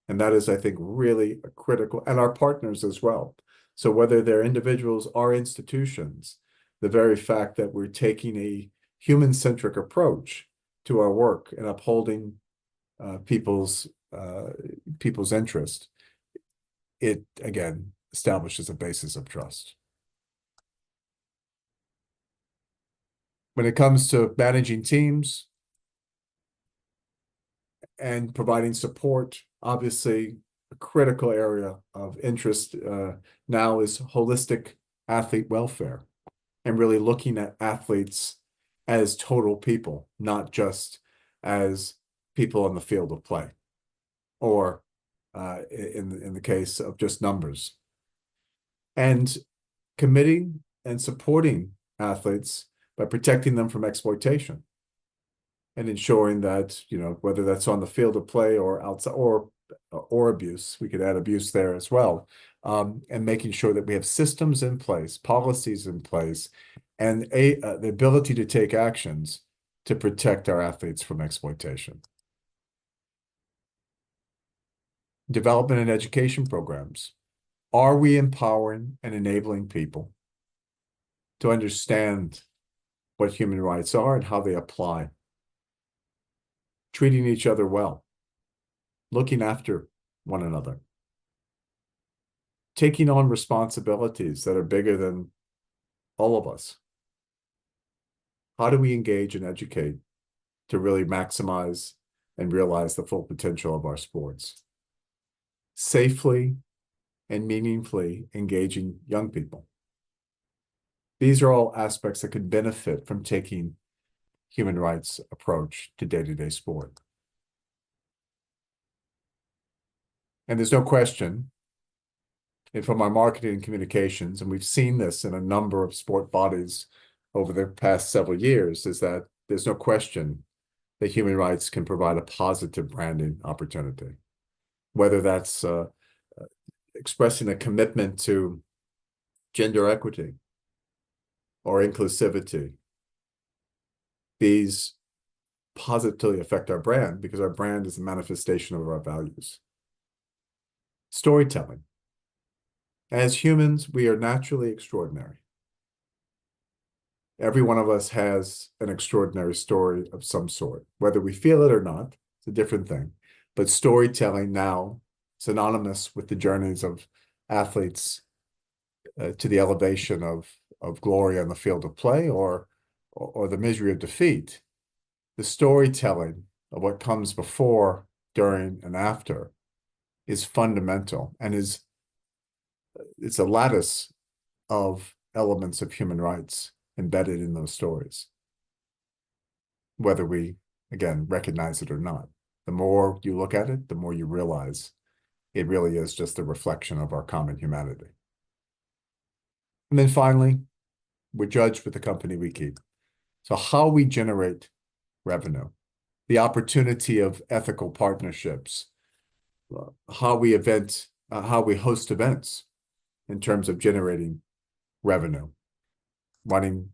Speaker 2: And that is, I think, really a critical, and our partners as well. So whether they're individuals or institutions, the very fact that we're taking a human-centric approach to our work and upholding people's interest, it again establishes a basis of trust. When it comes to managing teams and providing support, obviously a critical area of interest now is holistic athlete welfare, and really looking at athletes as total people, not just as people on the field of play, or in the case of just numbers. And committing and supporting athletes by protecting them from exploitation and ensuring that, whether that's on the field of play or outside or abuse, we could add abuse there as well, and making sure that we have systems in place, policies in place, and the ability to take actions to protect our athletes from exploitation. Development and education programs. Are we empowering and enabling people to understand what human rights are and how they apply? Treating each other well, looking after one another, taking on responsibilities that are bigger than all of us. How do we engage and educate to really maximize and realize the full potential of our sports? Safely and meaningfully engaging young people. These are all aspects that could benefit from taking human rights approach to day-to-day sport. And there's no question, and from our marketing and communications, and we've seen this in a number of sport bodies over the past several years, is that there's no question that human rights can provide a positive branding opportunity, whether that's expressing a commitment to gender equity or inclusivity. These positively affect our brand because our brand is a manifestation of our values. Storytelling. As humans, we are naturally extraordinary. Every one of us has an extraordinary story of some sort, whether we feel it or not, it's a different thing. But storytelling now, synonymous with the journeys of athletes to the elevation of glory on the field of play or the misery of defeat, the storytelling of what comes before, during, and after is fundamental and it's a lattice of elements of human rights embedded in those stories, whether we, again, recognize it or not. The more you look at it, the more you realize it really is just a reflection of our common humanity. And then finally, we're judged with the company we keep. So how we generate revenue, the opportunity of ethical partnerships, how we host events in terms of generating revenue, running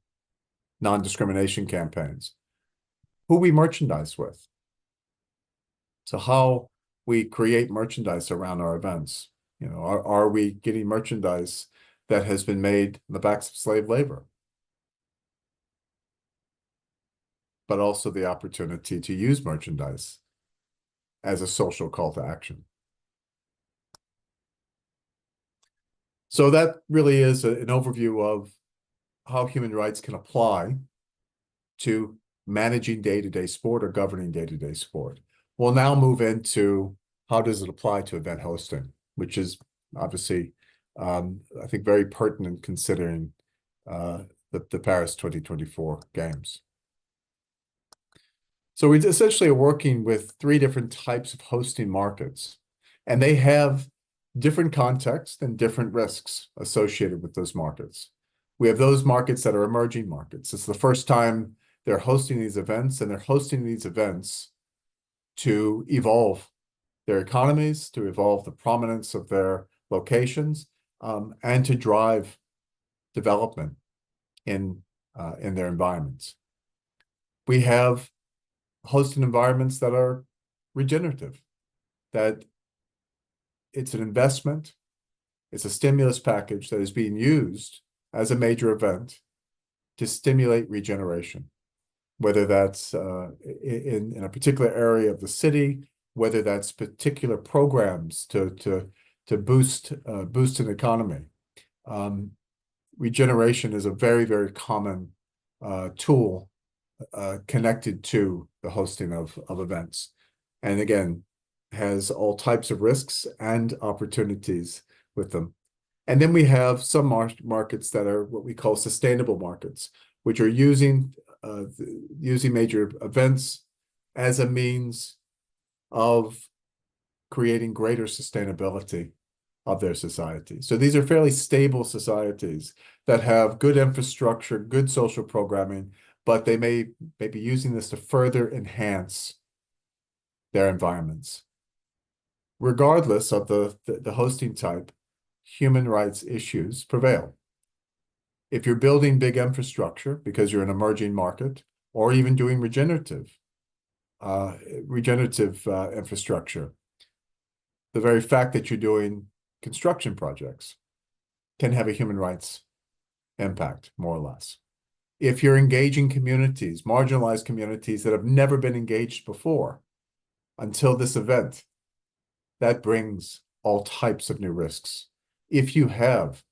Speaker 2: non-discrimination campaigns, who we merchandise with. So how we create merchandise around our events. Are we getting merchandise that has been made in the backs of slave labor? But also the opportunity to use merchandise as a social call to action. So that really is an overview of how human rights can apply to managing day-to-day sport or governing day-to-day sport. We'll now move into how does it apply to event hosting, which is obviously, I think, very pertinent considering the Paris 2024 Games. So we essentially are working with 3 different types of hosting markets, and they have different contexts and different risks associated with those markets. We have those markets that are emerging markets. It's the first time they're hosting these events, and they're hosting these events to evolve their economies, to evolve the prominence of their locations, and to drive development in their environments. We have hosting environments that are regenerative, that it's an investment, it's a stimulus package that is being used as a major event to stimulate regeneration, whether that's in a particular area of the city, whether that's particular programs to boost an economy. Regeneration is a very, very common tool connected to the hosting of events. And again, has all types of risks and opportunities with them. And then we have some markets that are what we call sustainable markets, which are using using major events as a means of creating greater sustainability of their society. So these are fairly stable societies that have good infrastructure, good social programming, but they may be using this to further enhance their environments. Regardless of the hosting type, human rights issues prevail. If you're building big infrastructure because you're an emerging market, or even doing regenerative infrastructure, the very fact that you're doing construction projects can have a human rights impact, more or less. If you're engaging communities, marginalized communities that have never been engaged before until this event, that brings all types of new risks. If you have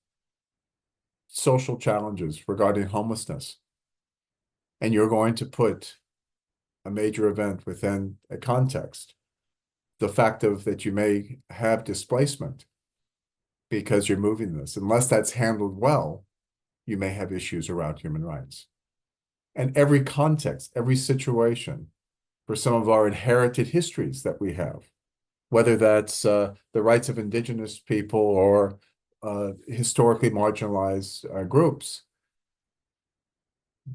Speaker 2: social challenges regarding homelessness, and you're going to put a major event within a context, the fact of that you may have displacement because you're moving this, unless that's handled well, you may have issues around human rights. And every context, every situation, for some of our inherited histories that we have, whether that's the rights of indigenous people or historically marginalized groups,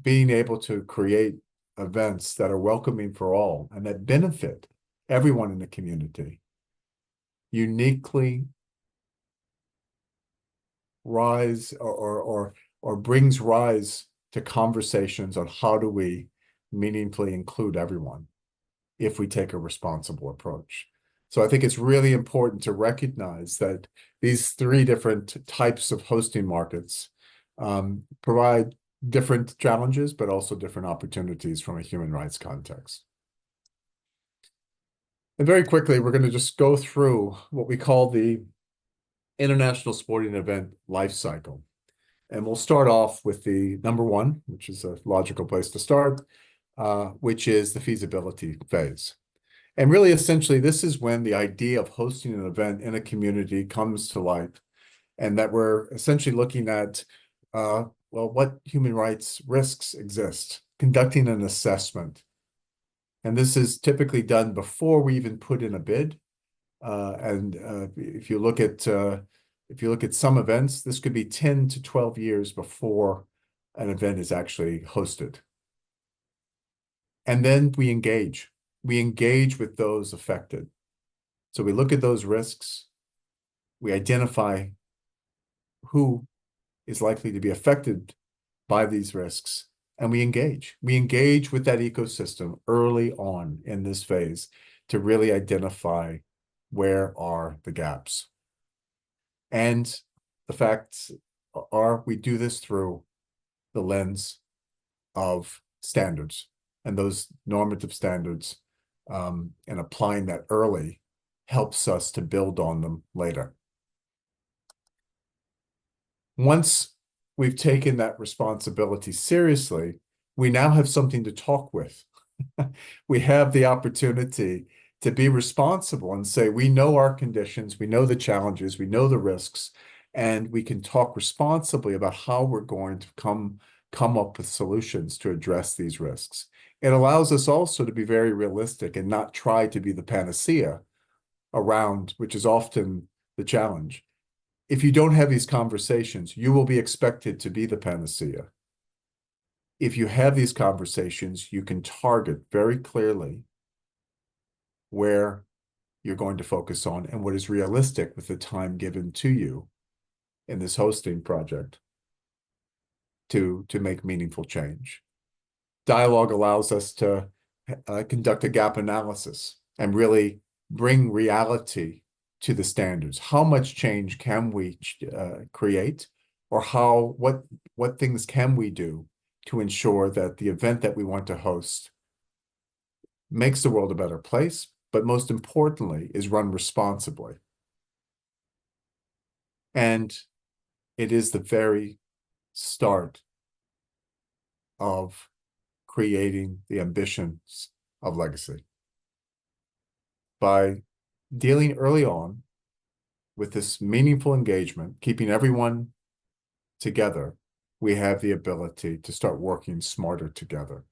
Speaker 2: being able to create events that are welcoming for all and that benefit everyone in the community uniquely rise or brings rise to conversations on how do we meaningfully include everyone if we take a responsible approach. So I think it's really important to recognize that these three different types of hosting markets provide different challenges, but also different opportunities from a human rights context. And very quickly, we're going to just go through what we call the international sporting event life cycle. And we'll start off with the number one, which is a logical place to start, which is the feasibility phase. And really, essentially, this is when the idea of hosting an event in a community comes to light, and that we're essentially looking at, well, what human rights risks exist, conducting an assessment. And this is typically done before we even put in a bid. If you look at some events, this could be 10 to 12 years before an event is actually hosted. And then we engage. We engage with those affected. So we look at those risks. We identify who is likely to be affected by these risks, and we engage. We engage with that ecosystem early on in this phase to really identify where are the gaps. And the facts are we do this through the lens of standards, and those normative standards and applying that early helps us to build on them later. Once we've taken that responsibility seriously, we now have something to talk with. We have the opportunity to be responsible and say, we know our conditions, we know the challenges, we know the risks, and we can talk responsibly about how we're going to come up with solutions to address these risks. It allows us also to be very realistic and not try to be the panacea around, which is often the challenge. If you don't have these conversations, you will be expected to be the panacea. If you have these conversations, you can target very clearly where you're going to focus on and what is realistic with the time given to you in this hosting project to make meaningful change. Dialogue allows us to conduct a gap analysis and really bring reality to the standards. How much change can we create, or what things can we do to ensure that the event that we want to host makes the world a better place, but most importantly, is run responsibly. And it is the very start of creating the ambitions of legacy. By dealing early on with this meaningful engagement, keeping everyone together, we have the ability to start working smarter together.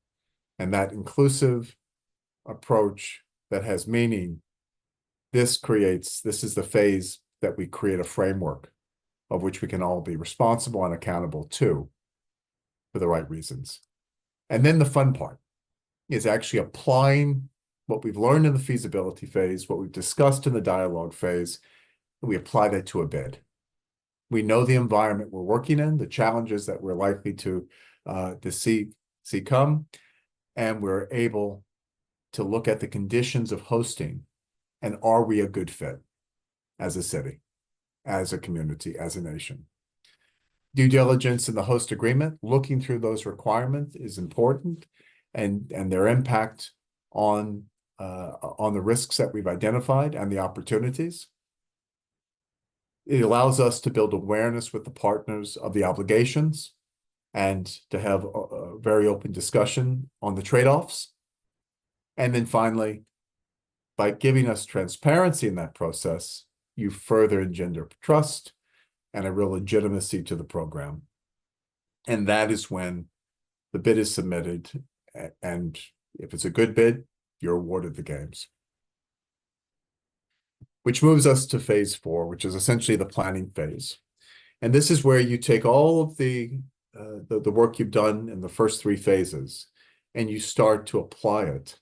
Speaker 2: And that inclusive approach that has meaning, this is the phase that we create a framework of which we can all be responsible and accountable to for the right reasons. And then the fun part is actually applying what we've learned in the feasibility phase, what we've discussed in the dialogue phase, and we apply that to a bid. We know the environment we're working in, the challenges that we're likely to see come, and we're able to look at the conditions of hosting, and are we a good fit as a city, as a community, as a nation? Due diligence in the host agreement, looking through those requirements is important, and their impact on the risks that we've identified and the opportunities. It allows us to build awareness with the partners of the obligations and to have a very open discussion on the trade-offs. And then finally, by giving us transparency in that process, you further engender trust and a real legitimacy to the program. And that is when the bid is submitted, and if it's a good bid, you're awarded the games. Which moves us to phase 4, which is essentially the planning phase. And this is where you take all of the work you've done in the first 3 phases, and you start to apply it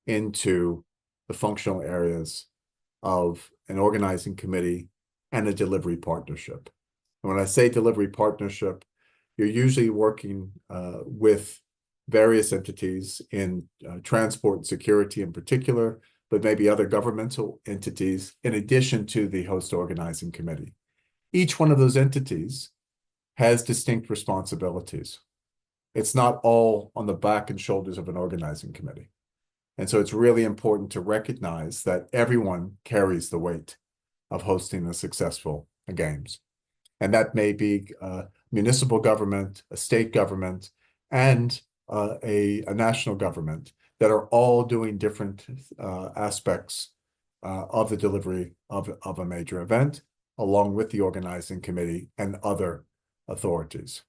Speaker 2: into the functional areas of an organizing committee and a delivery partnership. And when I say delivery partnership, you're usually working with various entities in transport and security in particular, but maybe other governmental entities in addition to the host organizing committee. Each one of those entities has distinct responsibilities. It's not all on the back and shoulders of an organizing committee. And so it's really important to recognize that everyone carries the weight of hosting a successful games. And that may be a municipal government, a state government, and a national government that are all doing different aspects of the delivery of a major event, along with the organizing committee and other authorities.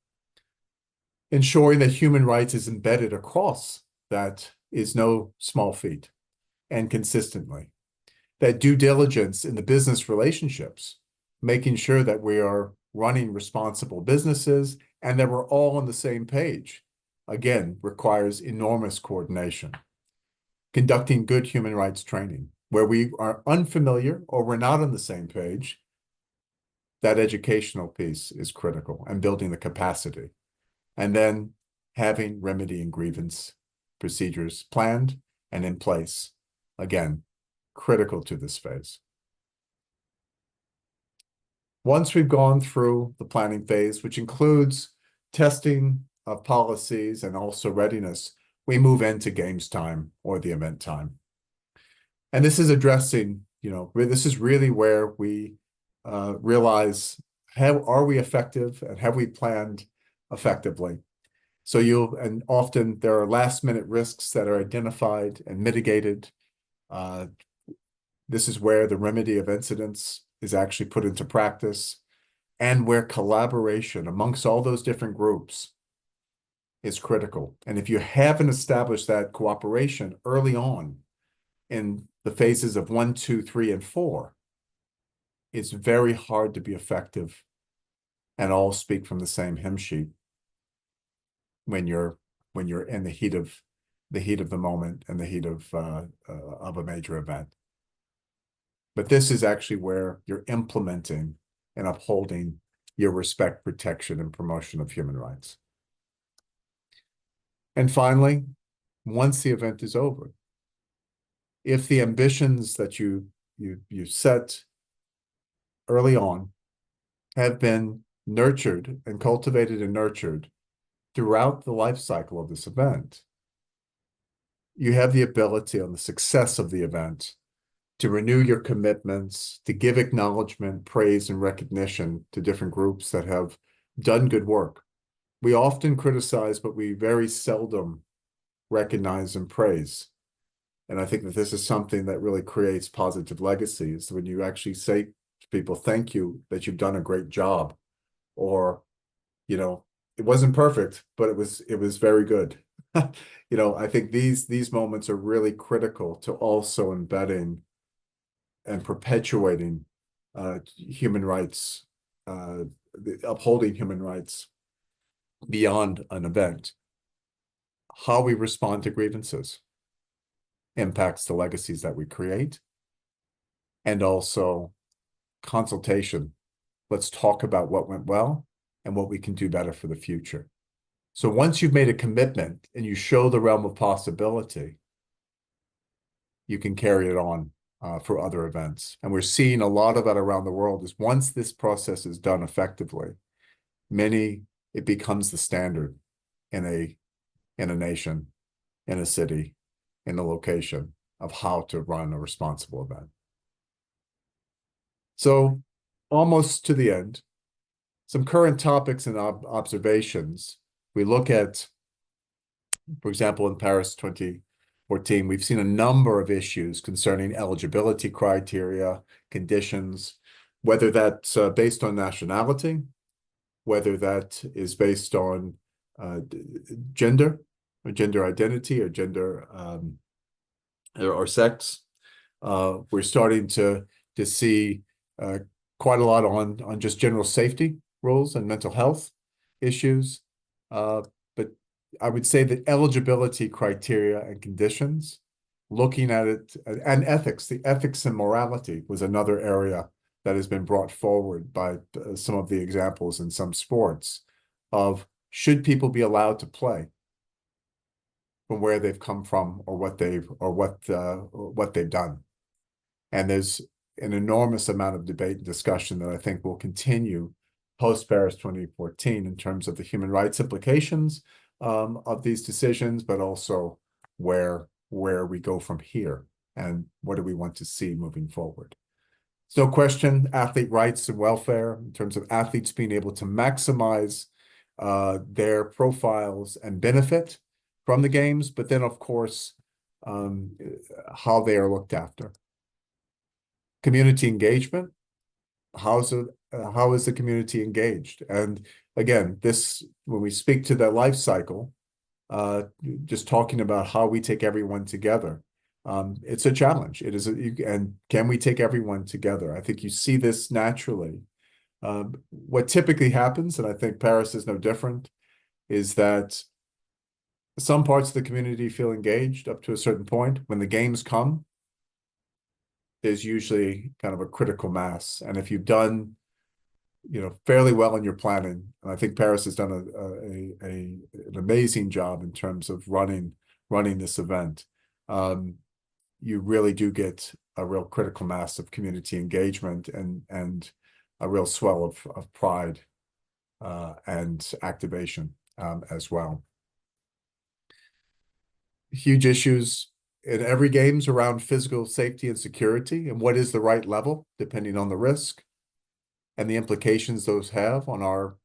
Speaker 2: Ensuring that human rights is embedded across that is no small feat, and consistently. That due diligence in the business relationships, making sure that we are running responsible businesses and that we're all on the same page, again, requires enormous coordination. Conducting good human rights training, where we are unfamiliar or we're not on the same page, that educational piece is critical, and building the capacity. And then having remedy and grievance procedures planned and in place, again, critical to this phase. Once we've gone through the planning phase, which includes testing of policies and also readiness, we move into games time or the event time. And this is addressing, this is really where we realize, are we effective and have we planned effectively? So and often there are last minute risks that are identified and mitigated. This is where the remedy of incidents is actually put into practice, and where collaboration amongst all those different groups is critical. And if you haven't established that cooperation early on in the phases of 1, 2, 3, and 4, it's very hard to be effective and all speak from the same hymn sheet when you're in the heat of the moment and the heat of a major event. But this is actually where you're implementing and upholding your respect, protection, and promotion of human rights. And finally, once the event is over, if the ambitions that you set early on have been nurtured and cultivated and nurtured throughout the life cycle of this event, you have the ability on the success of the event to renew your commitments, to give acknowledgement, praise, and recognition to different groups that have done good work. We often criticize, but we very seldom recognize and praise. And I think that this is something that really creates positive legacies when you actually say to people, thank you, that you've done a great job, or it wasn't perfect, but it was very good. I think these moments are really critical to also embedding and perpetuating human rights, upholding human rights beyond an event. How we respond to grievances impacts the legacies that we create, and also consultation. Let's talk about what went well and what we can do better for the future. So once you've made a commitment and you show the realm of possibility, you can carry it on for other events. And we're seeing a lot of that around the world. Is once this process is done effectively, it becomes the standard in a nation, in a city, in a location of how to run a responsible event. So almost to the end, some current topics and observations. We look at, for example, in Paris 2014, we've seen a number of issues concerning eligibility criteria, conditions, whether that's based on nationality, whether that is based on gender, or gender identity, or gender or sex. We're starting to see quite a lot on just general safety rules and mental health issues. But I would say that eligibility criteria and conditions, looking at it, and ethics, the ethics and morality was another area that has been brought forward by some of the examples in some sports of, should people be allowed to play from where they've come from or what they've done. And there's an enormous amount of debate and discussion that I think will continue post-Paris 2014 in terms of the human rights implications of these decisions, but also where we go from here and what do we want to see moving forward. There's no question, athlete rights and welfare in terms of athletes being able to maximize their profiles and benefit from the games, but then, of course, how they are looked after. Community engagement. How is the community engaged? And again, when we speak to the life cycle, just talking about how we take everyone together, it's a challenge. It is, and can we take everyone together? I think you see this naturally. What typically happens, and I think Paris is no different, is that some parts of the community feel engaged up to a certain point. When the games come, there's usually kind of a critical mass. And if you've done, fairly well in your planning, and I think Paris has done an amazing job in terms of running this event, you really do get a real critical mass of community engagement and a real swell of pride and activation as well. Huge issues in every games around physical safety and security, and what is the right level depending on the risk and the implications those have on our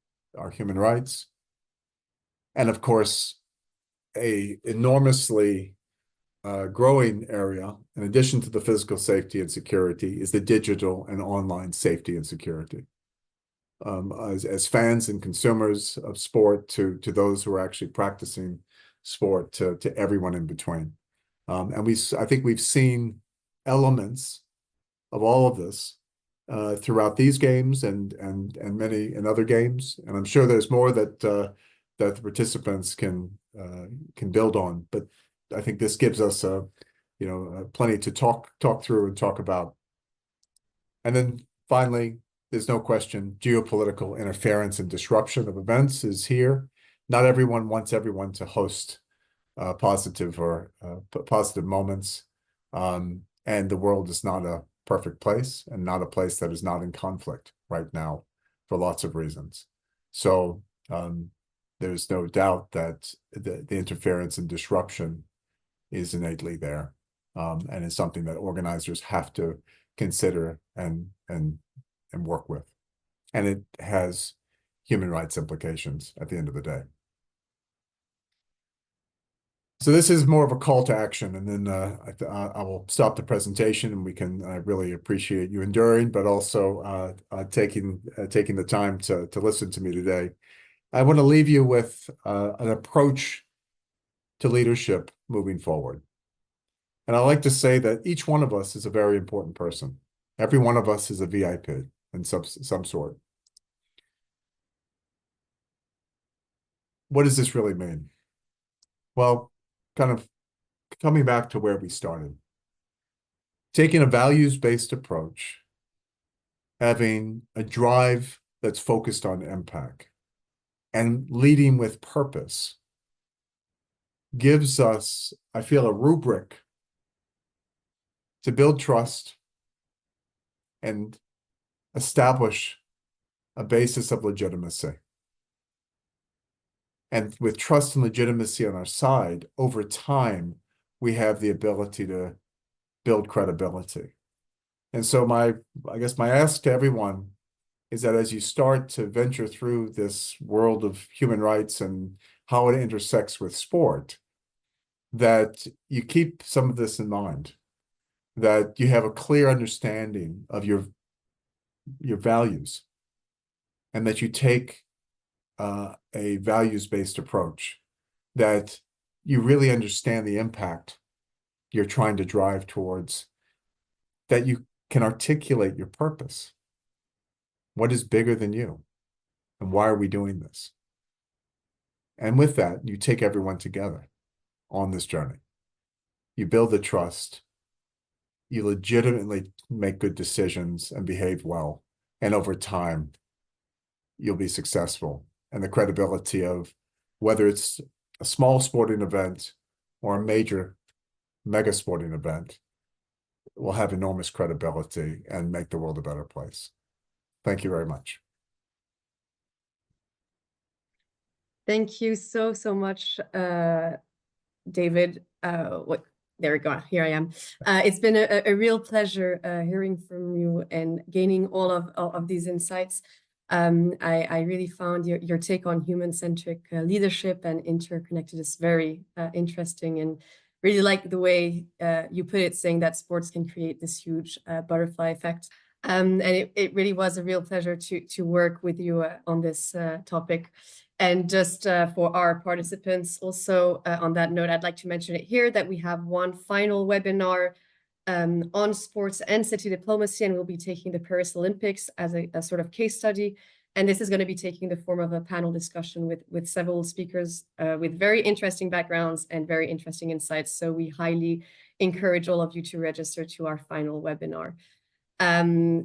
Speaker 2: human rights. And of course, a enormously growing area, in addition to the physical safety and security, is the digital and online safety and security. As fans and consumers of sport, to those who are actually practicing sport, to everyone in between. And I think we've seen elements of all of this throughout these games and many in other games. And I'm sure there's more that the participants can build on. But I think this gives us plenty to talk through and talk about. And then finally, there's no question, geopolitical interference and disruption of events is here. Not everyone wants everyone to host positive moments. And the world is not a perfect place, and not a place that is not in conflict right now for lots of reasons. So there's no doubt that the interference and disruption is innately there, and is something that organizers have to consider and work with. And it has human rights implications at the end of the day. So this is more of a call to action, and then I will stop the presentation, and I really appreciate you enduring, but also taking the time to listen to me today. I want to leave you with an approach to leadership moving forward. And I like to say that each one of us is a very important person. Every one of us is a VIP in some sort. What does this really mean? Well, kind of coming back to where we started. Taking a values-based approach, having a drive that's focused on impact, and leading with purpose gives us, I feel, a rubric to build trust and establish a basis of legitimacy. And with trust and legitimacy on our side, over time, we have the ability to build credibility. And so I guess my ask to everyone is that as you start to venture through this world of human rights and how it intersects with sport, that you keep some of this in mind, that you have a clear understanding of your values, and that you take a values-based approach, that you really understand the impact you're trying to drive towards, that you can articulate your purpose. What is bigger than you? And why are we doing this? And with that, you take everyone together on this journey. You build the trust. You legitimately make good decisions and behave well. And over time, you'll be successful. And the credibility of whether it's a small sporting event or a major mega sporting event will have enormous credibility and make the world a better place. Thank you very much.
Speaker 1: Thank you so much, David. There we go. Here I am. It's been a real pleasure hearing from you and gaining all of these insights. I really found your take on human-centric leadership and interconnectedness very interesting, and really like the way you put it, saying that sports can create this huge butterfly effect. And it really was a real pleasure to work with you on this topic. And just for our participants also, on that note, I'd like to mention it here that we have one final webinar on sports and city diplomacy, and we'll be taking the Paris Olympics as a sort of case study. And this is going to be taking the form of a panel discussion with several speakers with very interesting backgrounds and very interesting insights. So we highly encourage all of you to register to our final webinar.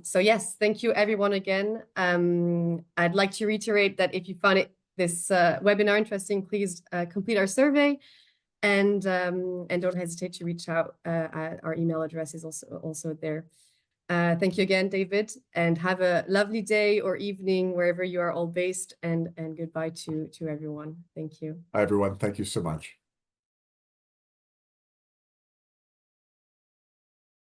Speaker 1: So yes, thank you everyone again. I'd like to reiterate that if you found this webinar interesting, please complete our survey, and don't hesitate to reach out. Our email address is also there. Thank you again, David, and have a lovely day or evening wherever you are all based, and goodbye to everyone. Thank you.
Speaker 2: Hi, everyone. Thank you so much.